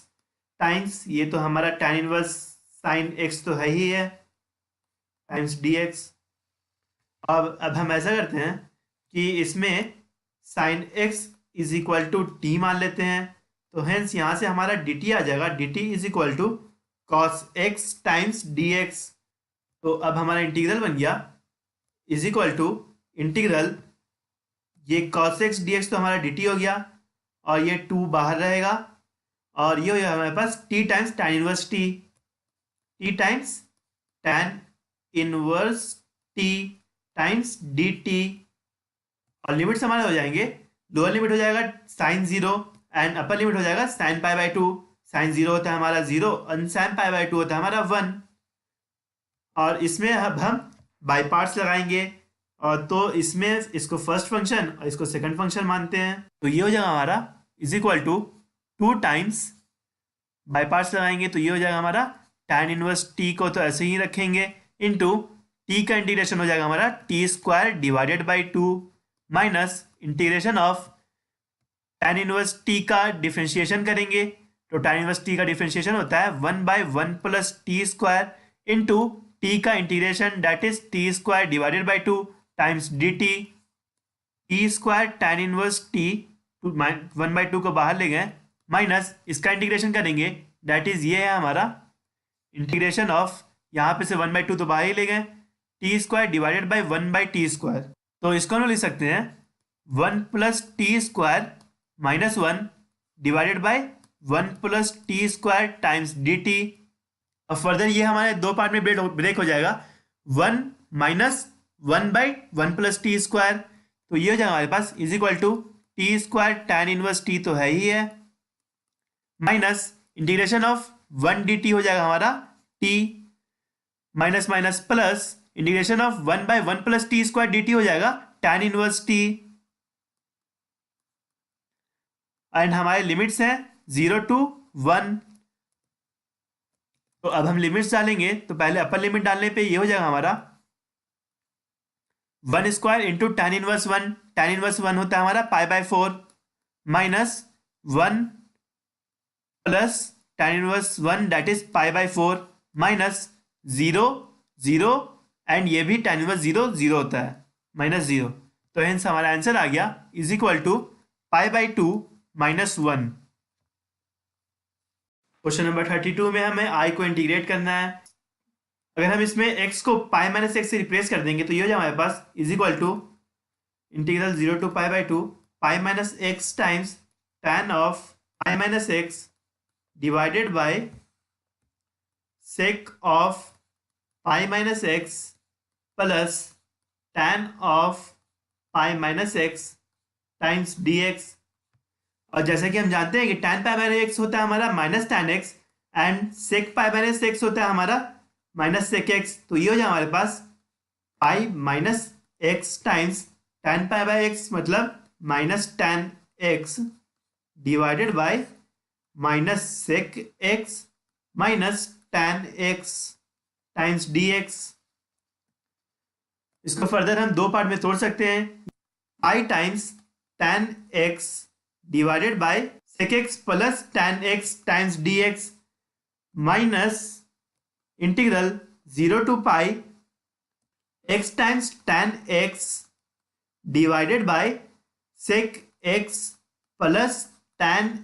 times, ये तो हमारा tan इनवर्स साइन x तो है ही है टाइम्स dx। अब हम ऐसा करते हैं कि इसमें sine x is equal to t मान लेते हैं, तो हेंस यहाँ से हमारा dt आ जाएगा, dt is equal to cos x times dx। तो अब हमारा इंटीग्रल बन गया इज इक्वल टू इंटीग्रल, ये cos x dx तो हमारा dt हो गया, और ये 2 बाहर रहेगा, और ये हो गया हमारे पास t times tan inverse t times tan inverse t times dt, और लिमिट्स हमारे हो जाएंगे, लोअर लिमिट हो जाएगा साइन 0 एंड अपर लिमिट हो जाएगा साइन π/2। साइन 0 होता है हमारा 0 और साइन π/2 होता है हमारा 1, और इसमें अब हम बाई पार्ट्स लगाएंगे, और तो इसमें इसको फर्स्ट फंक्शन और इसको सेकंड फंक्शन मानते हैं, तो ये हो जाएगा हमारा is equal to 2 times by parts लगाएंगे तो ये हो जाएगा हमारा tan इनवर्स t को तो ऐसे ही रखेंगे इंटू t का इंटीग्रेशन हो जाएगा हमारा t square divided by 2 minus integration of tan inverse t का डिफ्रेंशिएशन करेंगे, तो tan इनवर्स t का डिफ्रेंशिएशन होता है 1/1 plus T square into t का integration that is t square divided by 2 times dt, t square tan inverse t 1/2 को बाहर ले गए माइनस इसका इंटीग्रेशन करेंगे दैट इज ये है हमारा इंटीग्रेशन ऑफ, यहाँ पे से 1/2 तो बाहर ही ले गए, T square divided by 1/t square, तो इसको हम लिख सकते हैं 1 plus T square minus 1 divided by 1 plus T square times dt। अब फर्दर ये हमारे दो पार्ट में ब्रेक हो जाएगा, 1 माइनस 1/1 प्लस टी स्क्वायर, तो ये हो जाएगा हमारे पास is equal to T square tan inverse t तो है ही है, माइनस इंटीग्रेशन ऑफ 1 dt हो जाएगा हमारा t minus minus plus integration of 1/1 plus T square dt हो जाएगा tan इनवर्स t, एंड हमारे लिमिट्स हैं 0 to 1। तो अब हम लिमिट्स डालेंगे, तो पहले अपर लिमिट डालने पे ये हो जाएगा हमारा 1² इंटू tan−1 tan−1 होता है हमारा π/4 minus 1 plus tan−1 that is π/4 minus 0 0 and ये भी tan−1 0 होता है -0। तो हेंस हमारा आंसर आ गया is equal to π/2 -1। Question number 32 में हमें i को इंटीग्रेट करना है। अगर हम इसमें x को π-x से रिप्लेस कर देंगे तो ये हो जाए हमारे पास is equal to integral 0 to π/2 π-x times tan of π-x divided by sec of π-x plus tan of π-x times dx। और जैसे कि हम जानते हैं कि tan π/x होता है हमारा minus tan x and sec π/x होता है हमारा माइनस sec x। तो ये हो जाए हमारे पास π-x टाइम्स tan π/x मतलब minus tan x divided bye minus sec x minus tan x times dx। इसको फर्दर हम दो पार्ट में तोड़ सकते हैं, i times tan x divided by sec x plus tan x times dx minus integral 0 to π x times tan x divided by sec x plus tan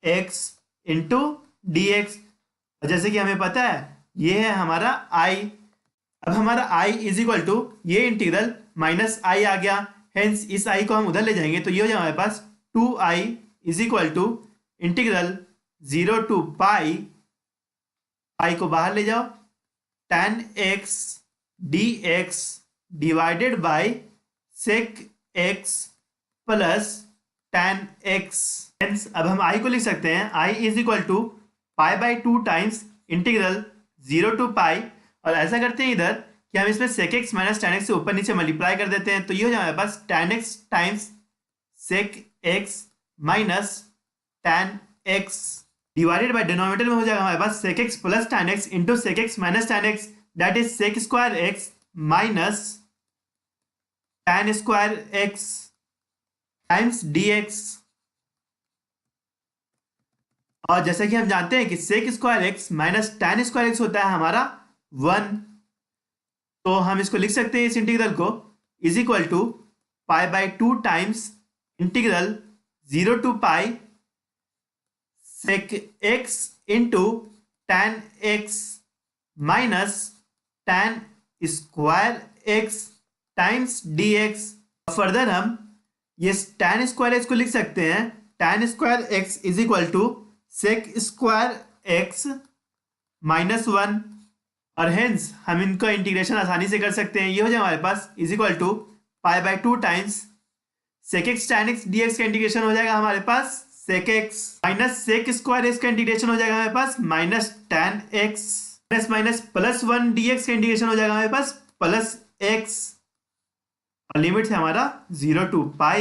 x into dx। जैसे कि हमें पता है ये है हमारा i। अब हमारा i इज इक्वल टू ये इंटीग्रल माइनस i आ गया, हेंस इस i को हम उधर ले जाएंगे तो ये हो जाए हमारे पास 2i is equal to integral 0 to π i को बाहर ले जाओ tan x dx divided by sec x plus tan x। Hence अब हम i को लिख सकते हैं i is equal to π/2 times integral 0 to π। और ऐसा करते हैं इधर कि हम इसमें sec x minus tan x से ऊपर नीचे मल्टीप्लाई कर देते हैं तो ये हो जाए हमारे पास tan x times sec x minus tan x divided by denominator में हो जाएगा हमारे पास sec x plus tan x into sec x minus tan x that is sec square x minus tan square x times dx। और जैसे कि हम जानते हैं कि sec square x minus tan square x होता है हमारा 1। तो हम इसको लिख सकते हैं इस इंटीग्रल को is equal to π/2 times integral 0 to π sec x into tan x minus tan square x times dx। Further हम ये tan स्क्वायर x को लिख सकते हैं tan square x is equal to sec square x minus 1। और hence हम इनका integration आसानी से कर सकते हैं, ये हो जाए हमारे पास is equal to π/2 times sec x tan x dx का इंटीग्रेशन हो जाएगा हमारे पास sec x minus sec square x का इंटीग्रेशन हो जाएगा हमारे पास minus tan x minus minus plus 1 dx का इंटीग्रेशन हो जाएगा हमारे पास प्लस x। और लिमिट है हमारा 0 to π।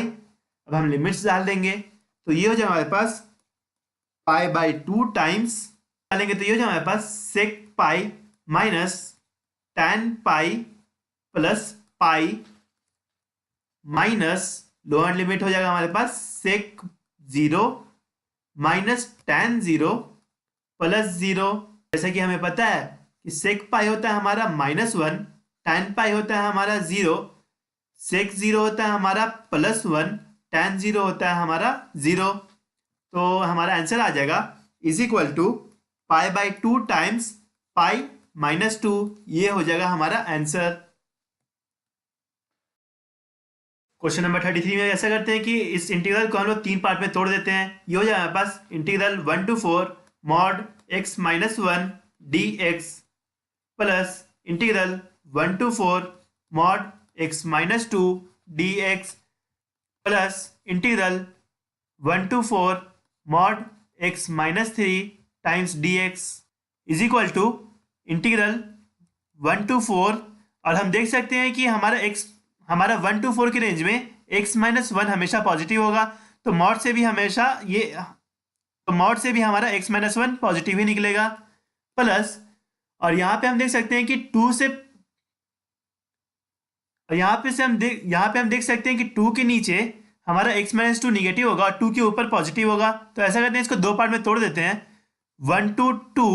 अब हम लिमिट्स डाल देंगे तो ये हो जाए हमारे पास π/2 टाइम्स डालेंगे तो ये हो जाए हमारे पास sec π minus tan π plus π minus lower limit हो जाएगा हमारे पास sec 0 माइनस tan 0 प्लस 0। जैसे कि हमें पता है कि sec π होता है हमारा -1, tan π होता है हमारा 0, sec 0 होता है हमारा +1, tan 0 होता है हमारा 0। तो हमारा आंसर आ जाएगा इज इक्वल टू π/2 टाइम्स π -2। ये हो जाएगा हमारा आंसर। क्वेश्चन नंबर 33 में ऐसा करते हैं कि इस इंटीग्रल को हम लोग तीन पार्ट में तोड़ देते हैं। ये हो जाएगा हमारे पास integral 1 to 4 mod x minus 1 dx plus integral 1 to 4 mod x minus 2 dx plus integral 1 to 4 mod x minus 3 times dx is equal to integral 1 to 4। और हम देख सकते हैं कि हमारा 1 to 4 की रेंज में x माइनस 1 हमेशा पॉजिटिव होगा, तो मॉड से भी हमेशा ये तो मॉड से भी हमारा x माइनस वन पॉजिटिव ही निकलेगा, प्लस, और यहाँ पे हम देख सकते हैं कि टू से, और यहाँ पे हम देख सकते हैं कि टू के नीचे हमारा x माइनस टू निगेटिव होगा और टू के ऊपर पॉजिटिव होगा। तो ऐसा करते हैं, इसको दो पार्ट में तोड़ देते हैं। 1 to 2,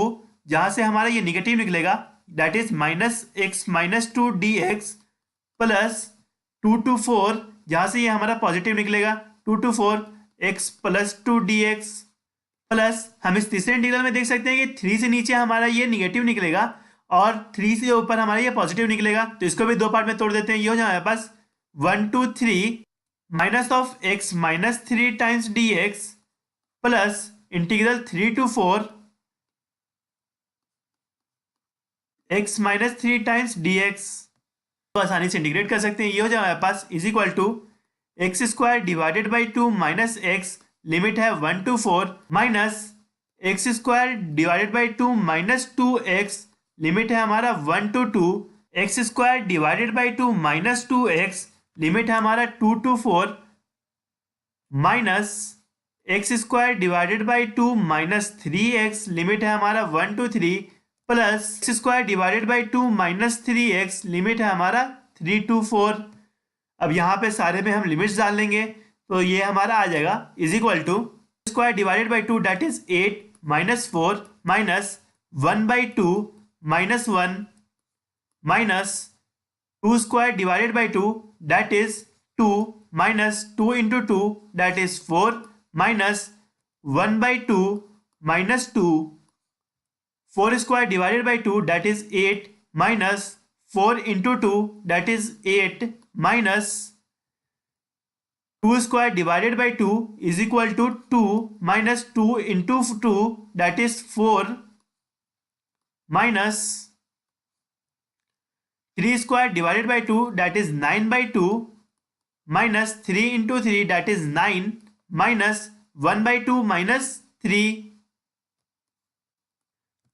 जहाँ से हमारा ये निगेटिव निकलेगा, that is minus x minus two D x, plus 2 to 4, जहाँ से ये हमारा पॉजिटिव निकलेगा, 2 to 4 x plus two D x, plus हम इस तीसरे इंटीग्रल में देख सकते हैं कि 3 से नीचे हमारा ये निगेटिव निकलेगा और 3 से ऊपर हमारा ये पॉजिटिव निकलेगा। तो इसको भी दो पार्ट में तोड़ देते हैं। ये हो जाए हमारे पास 1 to 3 minus of x minus three times d x, plus integral 3 to 4 x minus three times d x. तो आसानी से इंटीग्रेट कर सकते हैं। ये हो जाए हमारे पास is equal to x square divided by 2 minus x, limit है 1 to 4, minus x square divided by 2 minus 2x, limit है हमारा 1 to 2, x square divided by 2 minus 2x, limit है हमारा 2 to 4, minus x square divided by 2 minus 3x, limit है हमारा 1 to 3, plus x square divided by 2 minus 3x, limit है हमारा 3 to 4। अब यहाँ पे सारे में हम लिमिट्स डाल लेंगे, तो ये हमारा आ जाएगा is equal to square divided by 2 that is 8 minus 4 minus 1/2 minus 1 minus 2 square divided by 2 that is 2 minus 2 into 2 that is 4 minus 1/2 minus 2, 4 square divided by 2 that is 8 minus 4 into 2 that is 8 minus 2 square divided by 2 is equal to 2 minus 2 into 2 that is 4 minus 3 square divided by 2 that is 9/2 minus 3 into 3 that is 9 minus 1/2 minus 3,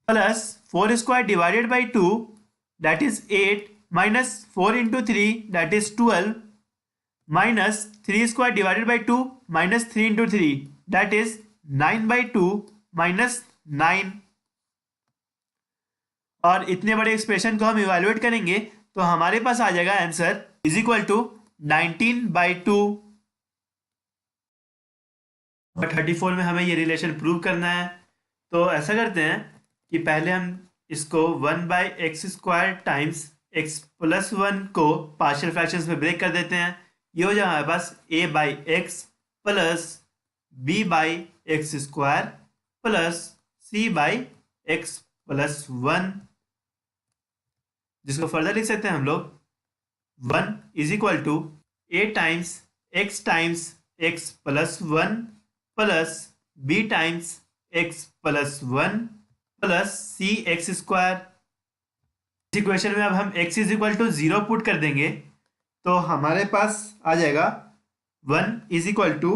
plus 4 square divided by 2 that is 8 minus 4 into 3 that is 12 minus 3 square divided by 2 minus 3 into 3 that is 9/2 minus 9। और इतने बड़े expression को हम evaluate करेंगे तो हमारे पास आ जाएगा आंसर इज इक्वल टू 19/2। 34 में हमें ये रिलेशन प्रूव करना है। तो ऐसा करते हैं कि पहले हम इसको 1/x² टाइम्स x प्लस 1 को पार्शियल फ्रैक्शंस में ब्रेक कर देते हैं। ये हो जाएगा हमारे पास a/x plus b/x² plus c/x plus 1, जिसको फर्दर लिख सकते हैं हम लोग 1 is equal to a times x plus 1 plus b times x plus 1 plus c/x²। इस इक्वेशन में अब हम x is equal to 0 put कर देंगे तो हमारे पास आ जाएगा 1 is equal to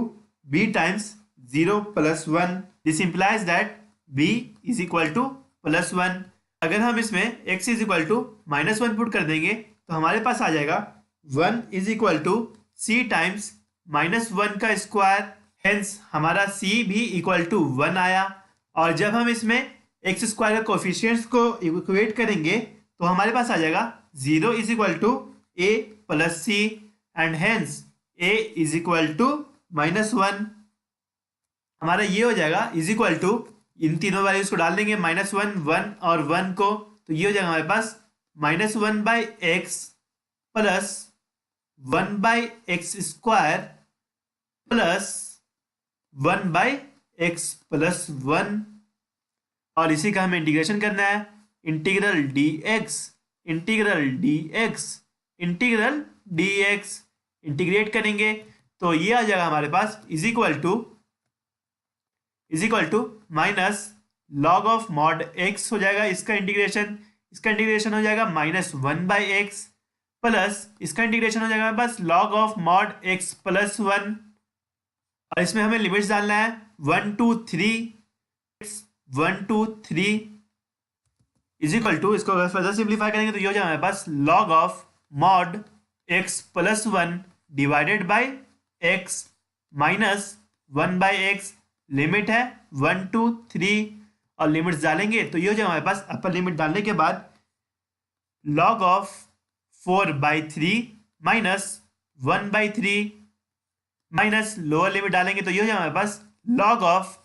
b times 0 plus 1। This implies that b is equal to plus 1। अगर हम इसमें x is equal to -1 put कर देंगे तो हमारे पास आ जाएगा 1 is equal to c times -1 का स्क्वायर, हेंस हमारा c भी इक्वल टू 1 आया। और जब हम इसमें x² के कोफिशिएंट्स को इक्वेट करेंगे तो हमारे पास आ जाएगा 0 is equal to a plus c and hence a is equal to -1। हमारा ये हो जाएगा इज इक्वल टू, इन तीनों वैल्यूज को डाल देंगे -1 1 और 1 को, तो ये हो जाएगा हमारे पास -1/x plus 1/x² plus 1/x plus 1। और इसी का हमें इंटीग्रेशन करना है। इंटीग्रल dx इंटीग्रेट करेंगे तो ये आ जाएगा हमारे पास is equal to minus log of mod x हो जाएगा इसका इंटीग्रेशन हो जाएगा -1/x प्लस इसका इंटीग्रेशन हो जाएगा बस log of mod x plus 1। और इसमें हमें लिमिट्स डालना है 1 to 3 इज इक्वल टू, इसको अगर फर्दर सिंप्लीफाई करेंगे तो ये हो जाएगा हमारे पास log of mod x plus 1 divided by x minus 1/x limit है 1 to 3 और लिमिट्स डालेंगे तो ये हो जाएगा हमारे पास। अपर लिमिट डालने के बाद log of 4/3 minus 1/3 minus lower limit डालेंगे तो ये हो जाएगा हमारे पास log of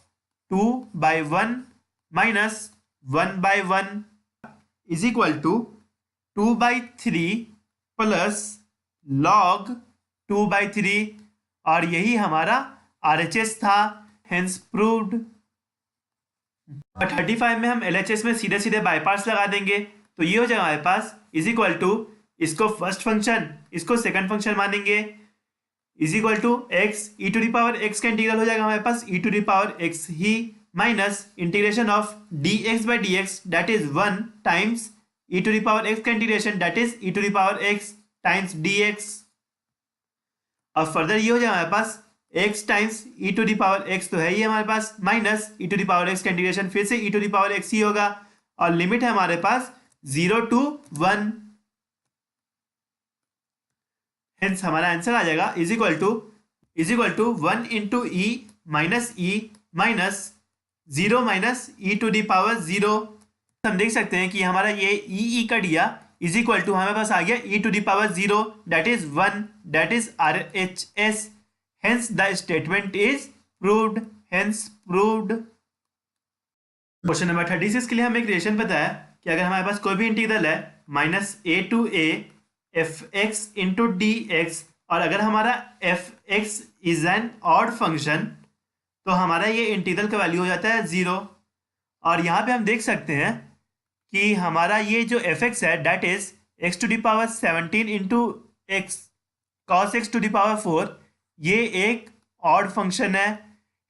2/1 minus 1/1 is equal to 2/3 plus log 2/3 और यही हमारा RHS था, हेंस प्रूव्ड। 35 में हम LHS में सीधे सीधे बाईपास लगा देंगे तो ये हो जाएगा हमारे पास इज इक्वल टू, इसको फर्स्ट फंक्शन इसको सेकंड फंक्शन मानेंगे, is equal to x e⁻x का इंटीग्रल हो जाएगा हमारे पास e⁻x ही minus integration of dx/dx that is 1 times e⁻x का integration that is e⁻x times dx। अब फर्दर ये हो जाएगा हमारे पास x टाइम्स e⁻x तो है ही हमारे पास माइनस e⁻x का इंटीग्रेशन फिर से e⁻x ही होगा और लिमिट है हमारे पास 0 to 1। हेंस हमारा आंसर आ जाएगा is equal to 1 into e minus 0 minus e⁻0। हम देख सकते हैं कि हमारा ये e कट गया इज इक्वल टू हमारे पास आ गया e⁻0 that is 1 that is RHS। Hence the statement is proved. Hence proved. Question number 36 के लिए हमें एक रिलेशन पता है कि अगर हमारे पास कोई भी इंटीग्रल है -a to a f(x) into dx और अगर हमारा f(x) is an odd function तो हमारा ये इंटीग्रल का वैल्यू हो जाता है 0। और यहाँ पे हम देख सकते हैं कि हमारा ये जो f(x) है that is x⁻17 into x cos x⁴ ये एक ऑड फंक्शन है,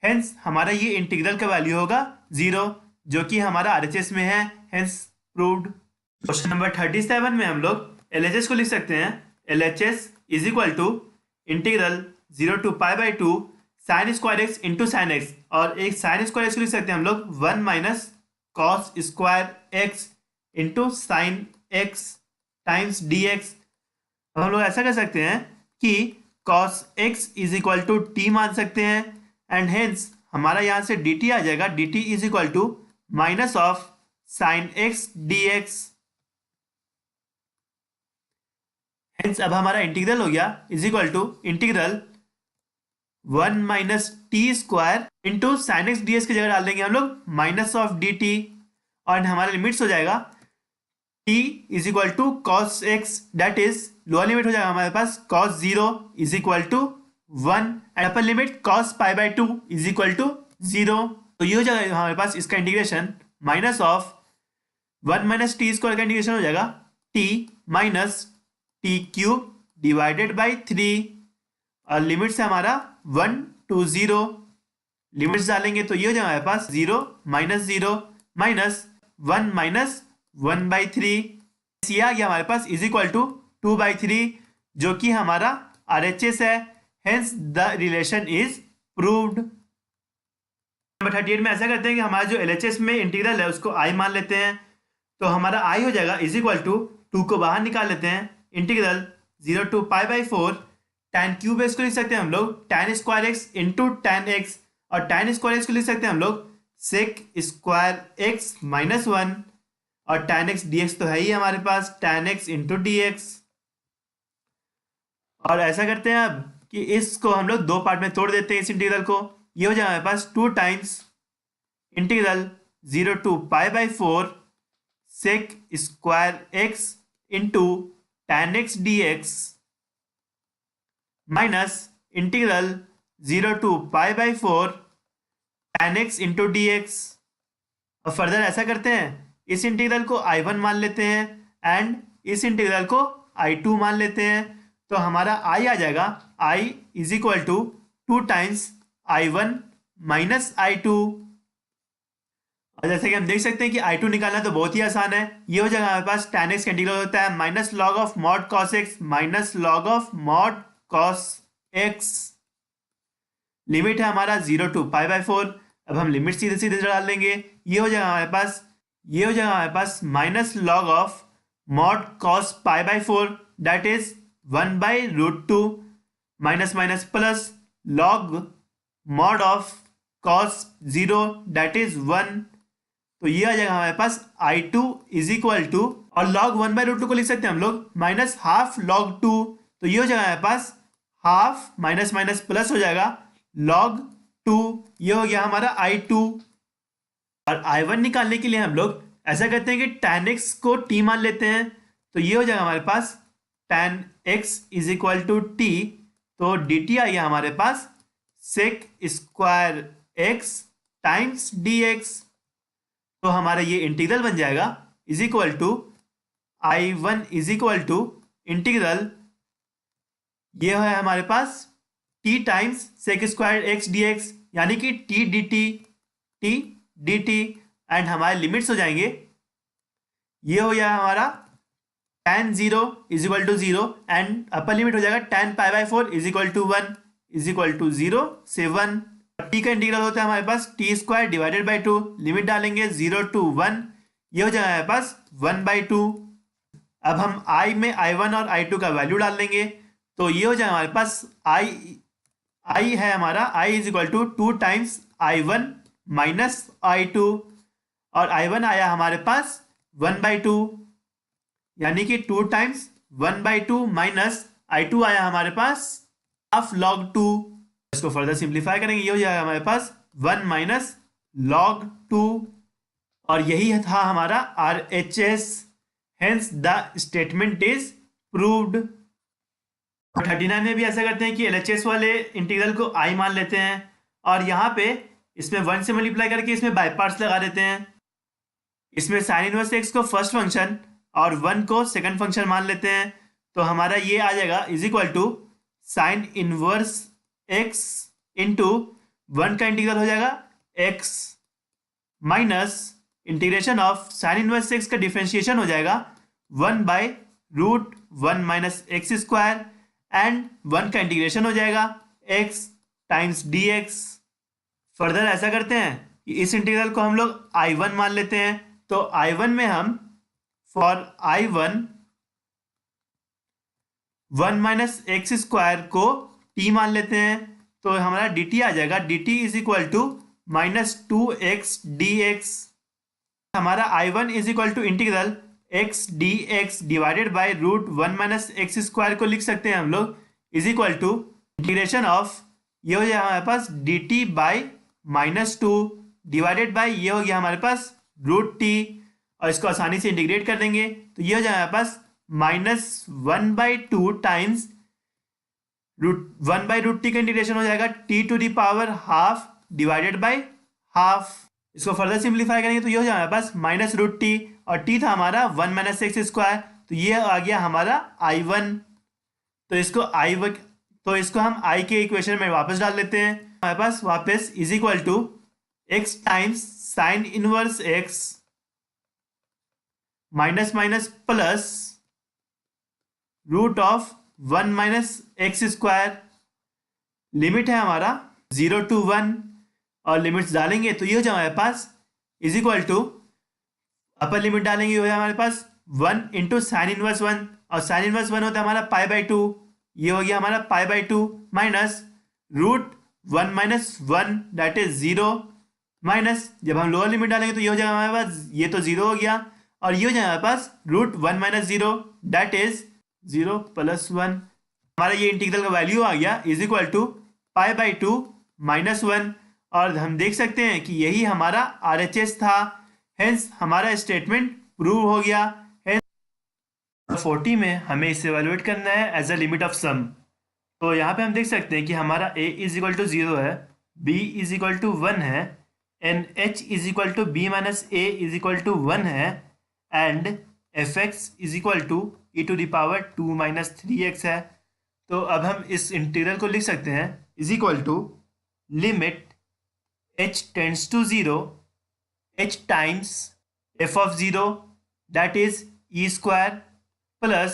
हेंस हमारा ये इंटीग्रल का वैल्यू होगा 0 जो कि हमारा RHS में है, हेंस प्रूव्ड। क्वेश्चन नंबर 37 में हम लोग LHS को लिख सकते हैं। LHS is equal to integral 0 to π/2 sin square x into sine x और एक साइन स्क्वायर एक्स को लिख सकते हैं हम लोग 1 minus cos square x into sine x times dx। अब हम लोग ऐसा कर सकते हैं कि cos x is equal to t मान सकते हैं एंड हेंस हमारा यहां से dt आ जाएगा dt is equal to minus of sine x dx। Hence अब हमारा इंटीग्रल हो गया is equal to integral 1 minus T square into sine x d s की जगह डाल देंगे हम लोग माइनस ऑफ डी टी और हमारा लिमिट्स हो जाएगा t is equal to cos x that is lower limit हो जाएगा हमारे पास cos 0 is equal to 1 and upper limit cos π/2 is equal to 0। तो ये हो जाएगा हमारे पास इसका integration minus of 1 minus T square का इंटीग्रेशन हो जाएगा t minus t cube divided by 3 और लिमिट से हमारा 1 to 0 लिमिट्स डालेंगे तो ये हो जाएगा हमारे पास 0 माइनस 1 माइनस 1/3 ये आ गया हमारे पास इज इक्वल टू 2/3 जो कि हमारा RHS है, hence the relation is proved. Number 38 में ऐसा करते हैं कि हमारा जो LHS में इंटीग्रल है उसको i मान लेते हैं तो हमारा i हो जाएगा इज इक्वल टू 2 को बाहर निकाल लेते हैं integral 0 to π/4 tan cube x को लिख सकते हैं हम लोग tan square x into tan x और tan स्क्वायर एक्स को लिख सकते हैं हम लोग सेक स्क्वायर एक्स माइनस 1 और tan x dx तो है ही हमारे पास tan x इंटू dx। और ऐसा करते हैं अब कि इसको हम लोग दो पार्ट में तोड़ देते हैं इस इंटीग्रल को। ये हो जाएगा हमारे पास 2 times integral 0 to π/4 sec square x into tan x dx minus integral 0 to π/4 tan x into dx। और फर्दर ऐसा करते हैं इस इंटीग्रल को I1 मान लेते हैं एंड इस इंटीग्रल को I2 मान लेते हैं तो हमारा I आ जाएगा I is equal to 2 times I1 minus I2। और जैसे कि हम देख सकते हैं कि I2 निकालना तो बहुत ही आसान है। ये हो जाएगा हमारे पास tan x का इंटीग्रल होता है minus log of mod cos x minus log of mod cos x। Limit है हमारा 0 to π/4। अब हम लिमिट सीधे सीधे डाल देंगे ये हो जाएगा हमारे पास minus log of mod cos π/4 that is 1/√2 minus minus plus log mod of cos 0 that is 1। तो ये आ जाएगा हमारे पास I2 इज इक्वल टू, और log 1/√2 को लिख सकते हैं हम लोग माइनस हाफ log 2। तो ये हो जाएगा हमारे पास हाफ माइनस माइनस प्लस हो जाएगा log 2। ये हो गया हमारा I2। और I1 निकालने के लिए हम लोग ऐसा करते हैं कि tan x को t मान लेते हैं। तो ये हो जाएगा हमारे पास tan x is equal to t। तो dt आ गया हमारे पास sec square x times dx। तो हमारा ये इंटीग्रल बन जाएगा is equal to I1 is equal to integral, ये है हमारे पास t times sec square x dx, यानी कि t dt एंड हमारे लिमिट्स हो जाएंगे। ये हो जाएगा हमारा tan 0 is equal to 0 and upper limit हो जाएगा tan π/4 is equal to 1 is equal to 0 से 1। t का इंटीग्रल होता है हमारे पास t square divided by 2, limit डालेंगे 0 to 1, ये हो जाएगा हमारे पास 1/2। अब हम I में I1 और I2 का वैल्यू डाल देंगे। तो ये हो जाएगा हमारे पास I है हमारा I is equal to 2 times I1 minus I2, और I1 आया हमारे पास 1/2, यानी कि 2 टाइम्स 1/2 माइनस I2 आया हमारे पास हाफ log 2। इसको फर्दर सिंप्लीफाई करेंगे, ये हो जाएगा हमारे पास 1 माइनस log 2। और यही था हमारा RHS, hence the statement is proved. 39 में भी ऐसा करते हैं कि LHS वाले इंटीग्रल को I मान लेते हैं और यहाँ पे इसमें 1 से मल्टीप्लाई करके इसमें बाय पार्ट्स लगा देते हैं। इसमें साइन इनवर्स x को फर्स्ट फंक्शन और 1 को सेकंड फंक्शन मान लेते हैं। तो हमारा ये आ जाएगा is equal to sine inverse x into 1 का इंटीग्रल हो जाएगा x minus integration of sine inverse x का डिफरेंशिएशन हो जाएगा 1/√1 माइनस एक्स स्क्वायर एंड 1 का इंटीग्रेशन हो जाएगा x टाइम्स dx। फर्दर ऐसा करते हैं कि इस इंटीग्रल को हम लोग I1 मान लेते हैं। तो I1 में हम for I1 1 minus x square को t मान लेते हैं। तो हमारा dt आ जाएगा dt is equal to minus 2x dx। हमारा I1 is equal to integral x dx divided by √1 minus x square को लिख सकते हैं हम लोग is equal to integration of, ये हो जाएगा हमारे पास dt बाई -2 डिवाइडेड बाई, ये हो गया हमारे पास √t, और इसको आसानी से इंटीग्रेट कर देंगे। तो ये हो जाएगा हमारे पास -1/2 टाइम्स 1/√t का इंटीग्रेशन हो जाएगा t to the power half divided by half. इसको फर्दर सिंप्लीफाई करेंगे तो ये हो जाएगा हमारे पास -√t, और t था हमारा 1 माइनस एक्स स्क्वायर। तो ये आ गया हमारा I1। तो इसको हम I के इक्वेशन में वापस डाल लेते हैं। हमारे पास वापस is equal to x times sine inverse x minus minus plus √1 minus x square, limit है हमारा 0 to 1, और लिमिट्स डालेंगे तो ये हो जाएगा हमारे पास is equal to, upper limit डालेंगे हो जाएगा हमारे पास 1 इंटू साइन इनवर्स 1, और साइन इनवर्स 1 होता है हमारा π/2, ये हो गया हमारा π/2 minus √1 minus 1 that is 0, minus जब हम लोअर लिमिट डालेंगे तो ये हो जाएगा हमारे पास, ये तो 0 हो गया, और ये हो जाएगा हमारे पास √1 माइनस 0 दैट इज 0 + 1। हमारा ये इंटीग्रल का वैल्यू आ गया इज इक्वल टू π/2 -1, और हम देख सकते हैं कि यही हमारा RHS था, हेंस हमारा स्टेटमेंट प्रूव हो गया। 40 में हमें इसे एवेलुएट करना है as a limit of some. तो यहाँ पे हम देख सकते हैं कि हमारा a इज इक्वल टू 0 है, b इज इक्वल टू 1 है, and h is equal to b minus a is equal to 1 है, and fx is equal to e to the power 2 minus 3x है। तो अब हम इस इंटीग्रल को लिख सकते हैं is equal to limit h tends to 0 h times f of 0 that is e square plus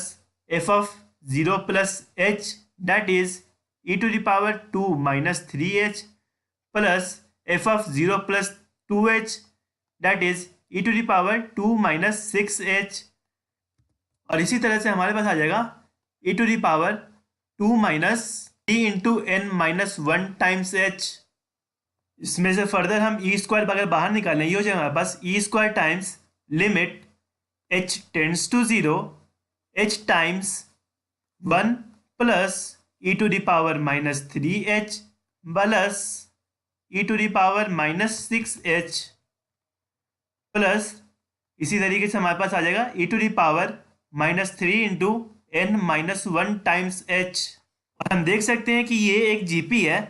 f of 0 plus h that is e to the power 2 minus 3h plus f of 0 plus 2h that is e to the power 2 minus 6h, और इसी तरह से हमारे पास आ जाएगा e to the power 2 minus 3 into n minus 1 times h। इसमें से फर्दर हम ई स्क्वायर अगर बाहर निकालें, ये हो जाएगा हमारे पास e square times limit h tends to 0 h times 1 plus e to the power minus 3h plus e to the power minus 6h plus इसी तरीके से हमारे पास आ जाएगा e to the power minus 3 into n minus 1 times h। और हम देख सकते हैं कि ये एक जीपी है,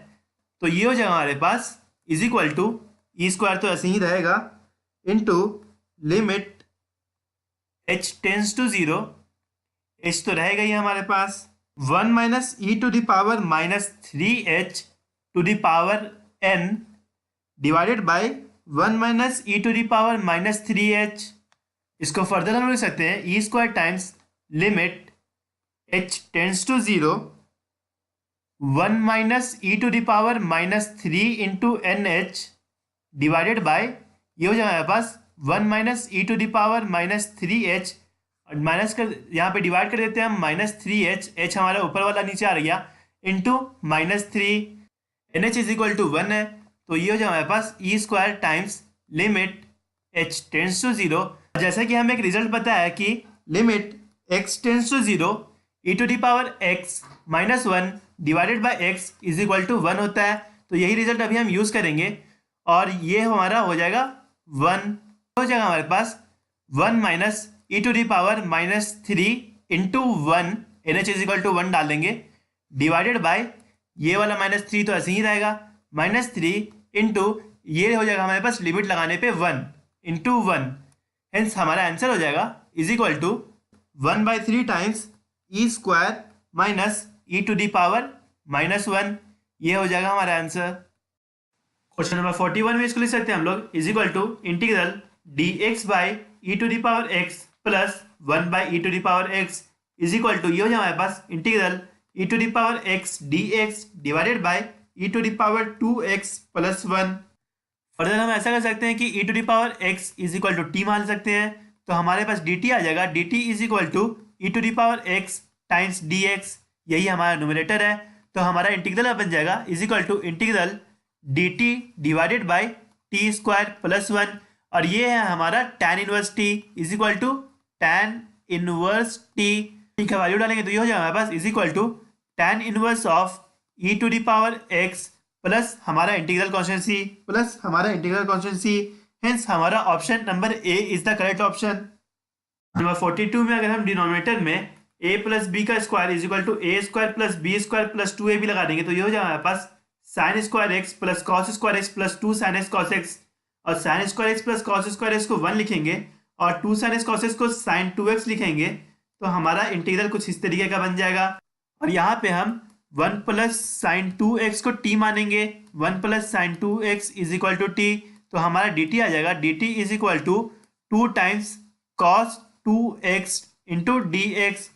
तो ये हो जाएगा हमारे पास is equal to e square तो ऐसे ही रहेगा into limit h tends to 0, h तो रहेगा ही हमारे पास 1 minus e to the power minus 3h to the power n divided by 1 minus e to the power minus 3h। इसको फर्दर हम लिख सकते हैं e square times limit h tends to 0 1 minus e to the power minus 3 into n h divided by, ये हो जाएगा हमारे पास 1 minus e to the power minus 3h, minus कर यहाँ पे डिवाइड कर देते हैं हम माइनस 3h, h हमारा ऊपर वाला नीचे आ गया into minus 3, n h is equal to 1 है, तो ये हो जाएगा हमारे पास e square times limit h tends to 0। जैसा कि हमें एक रिजल्ट पता है कि limit x tends to 0 e to the power x minus 1 divided by x is equal to 1 होता है, तो यही रिजल्ट अभी हम यूज करेंगे और ये हमारा हो जाएगा 1, हो जाएगा हमारे पास 1 minus e to the power minus 3 into 1 n h is equal to 1 डाल देंगे डिवाइडेड बाय, ये वाला माइनस 3 तो ऐसे ही रहेगा माइनस 3 इंटू ये हो जाएगा हमारे पास लिमिट लगाने पे 1 इंटू 1, हेंस हमारा आंसर हो जाएगा is equal to 1/3 times e square minus e to the power minus 1, ये हो जाएगा हमारा आंसर। क्वेश्चन नंबर 41 में इसको लिख सकते हैं हम लोग is equal to integral D x by e to the power x plus 1 by e to the power x is equal to, ये हो जाएगा हमारे पास integral e to the power x d x divided by e to the power 2x plus 1। Further हम ऐसा कर सकते हैं कि ई to the power x is equal to t मान सकते हैं, तो हमारे पास डी टी आ जाएगा, d t is equal to e to the power x times d x, यही हमारा न्यूमरेटर है, तो हमारा इंटीग्रल बन जाएगा is equal to integral D T divided by t square plus 1, और ये है हमारा tan inverse T is equal to tan inverse t का वैल्यू डालेंगे तो ये हो जाएगा हमारे पास is equal to tan inverse of e to the power x plus हमारा इंटीग्रल कांस्टेंट सी प्लस हमारा इंटीग्रल कांस्टेंट सी, हेंस हमारा option number A is the correct option. Number 42 में अगर हम डिनोमिनेटर में a प्लस बी का square is equal to a square plus b square plus 2ab लगा देंगे तो ये हो जाएगा हमारे पास sine square x plus cos square x plus 2 sine x cos x, और sine square x plus cos square x को 1 लिखेंगे और 2 साइन एक्स कॉस एक्स को साइन 2x लिखेंगे, तो हमारा इंटीग्रल कुछ इस तरीके का बन जाएगा। और यहाँ पे हम 1 प्लस साइन 2x को t मानेंगे, 1 plus sine 2x is equal to t, तो हमारा dt आ जाएगा, dt is equal to 2 times cos 2x into d x,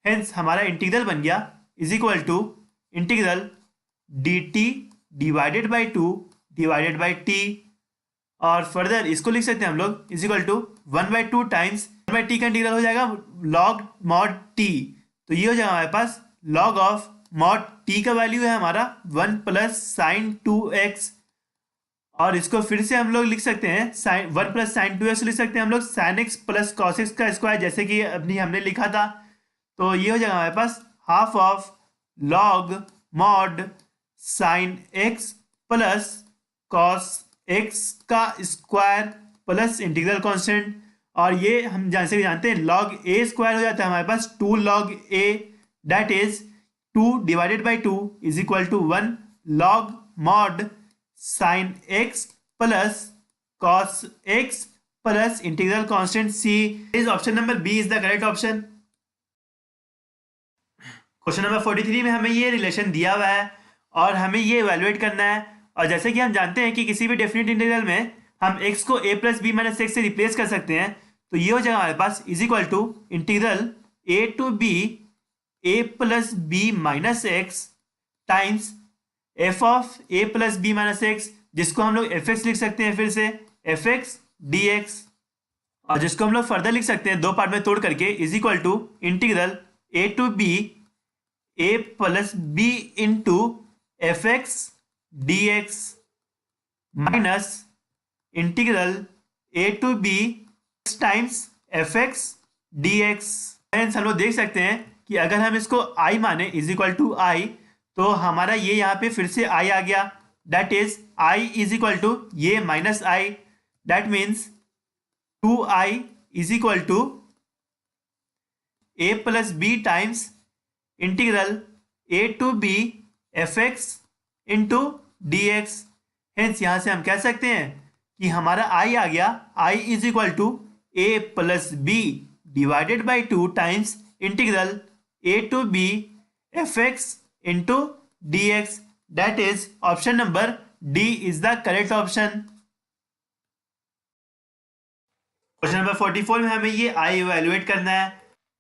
hence हमारा इंटीग्रल बन गया is equal to integral dt divided by 2 divided by t, और further इसको लिख सकते हैं हम लोग is equal to 1/2 times 1/t का इंटीग्रल हो जाएगा log mod t, तो ये हो जाएगा हमारे पास log ऑफ mod t का वैल्यू है हमारा 1 प्लस साइन 2x, और इसको फिर से हम लोग लिख सकते हैं साइन 1 प्लस साइन 2x लिख सकते हैं हम लोग sine x plus cos x का स्क्वायर, जैसे कि अपनी हमने लिखा था, तो ये हो जाएगा हमारे पास half of log mod sine x plus cos x का स्क्वायर प्लस इंटीग्रल कांस्टेंट, और ये हम जैसे भी जानते हैं log a स्क्वायर हो जाता है हमारे पास 2 log a, that is 2 divided by 2 is equal to 1 log mod sine x plus cos x plus integral constant c, is option number B is the correct option. Question number 43 में हमें ये relation दिया हुआ है और हमें ये evaluate करना है, और जैसे कि हम जानते हैं कि किसी भी डेफिनेट इंटीग्रल में हम x को a plus b minus x से रिप्लेस कर सकते हैं, तो ये हो जाएगा हमारे पास is equal to integral a to b a plus b minus x times f of a plus b minus x, जिसको हम लोग fx लिख सकते हैं फिर से fx dx, और जिसको हम लोग फर्दर लिख सकते हैं दो पार्ट में तोड़ करके is equal to integral a to b a plus b into fx dx, minus integral a to b times f x d x. हम लोग देख सकते हैं कि अगर हम इसको i माने इज इक्वल टू आई, तो हमारा ये यहाँ पे फिर से i आ गया, that is i is equal to ये minus I, that means 2i is equal to a plus B times integral a to b f x into d x. Hence यहाँ से हम कह सकते हैं कि हमारा i आ गया, i is equal to a plus B divided by 2 times integral a to b f x into d x. That is option number D is the correct option. Question number 44 में हमें ये i evaluate करना है।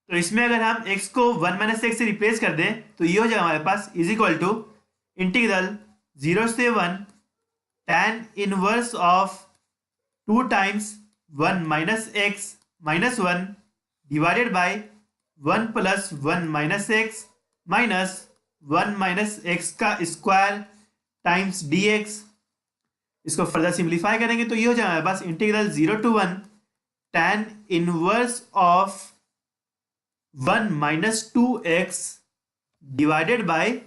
तो इसमें अगर हम x को 1 माइनस एक्स से रिप्लेस कर दें तो ये हो जाएगा हमारे पास इज इक्वल टू इंटीग्रल 0 से 1 tan inverse of 2 times 1 minus x minus 1 divided by 1 plus 1 minus x minus 1 minus x का स्क्वायर टाइम्स डी एक्स। इसको फर्दर सिंप्लीफाई करेंगे तो ये हो जाएगा हमारे पास integral 0 to 1 tan inverse of 1 minus 2x divided by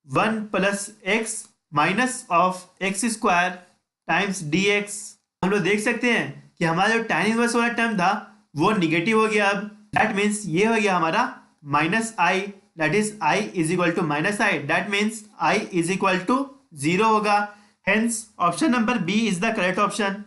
1 plus x minus of x square times d x. हम लोग देख सकते हैं कि हमारा जो tan इनवर्स वाला टर्म था वो निगेटिव हो गया। अब दैट मीन्स ये हो गया हमारा minus I, that is i is equal to minus I, that means i is equal to 0 होगा। Hence option number B is the correct option.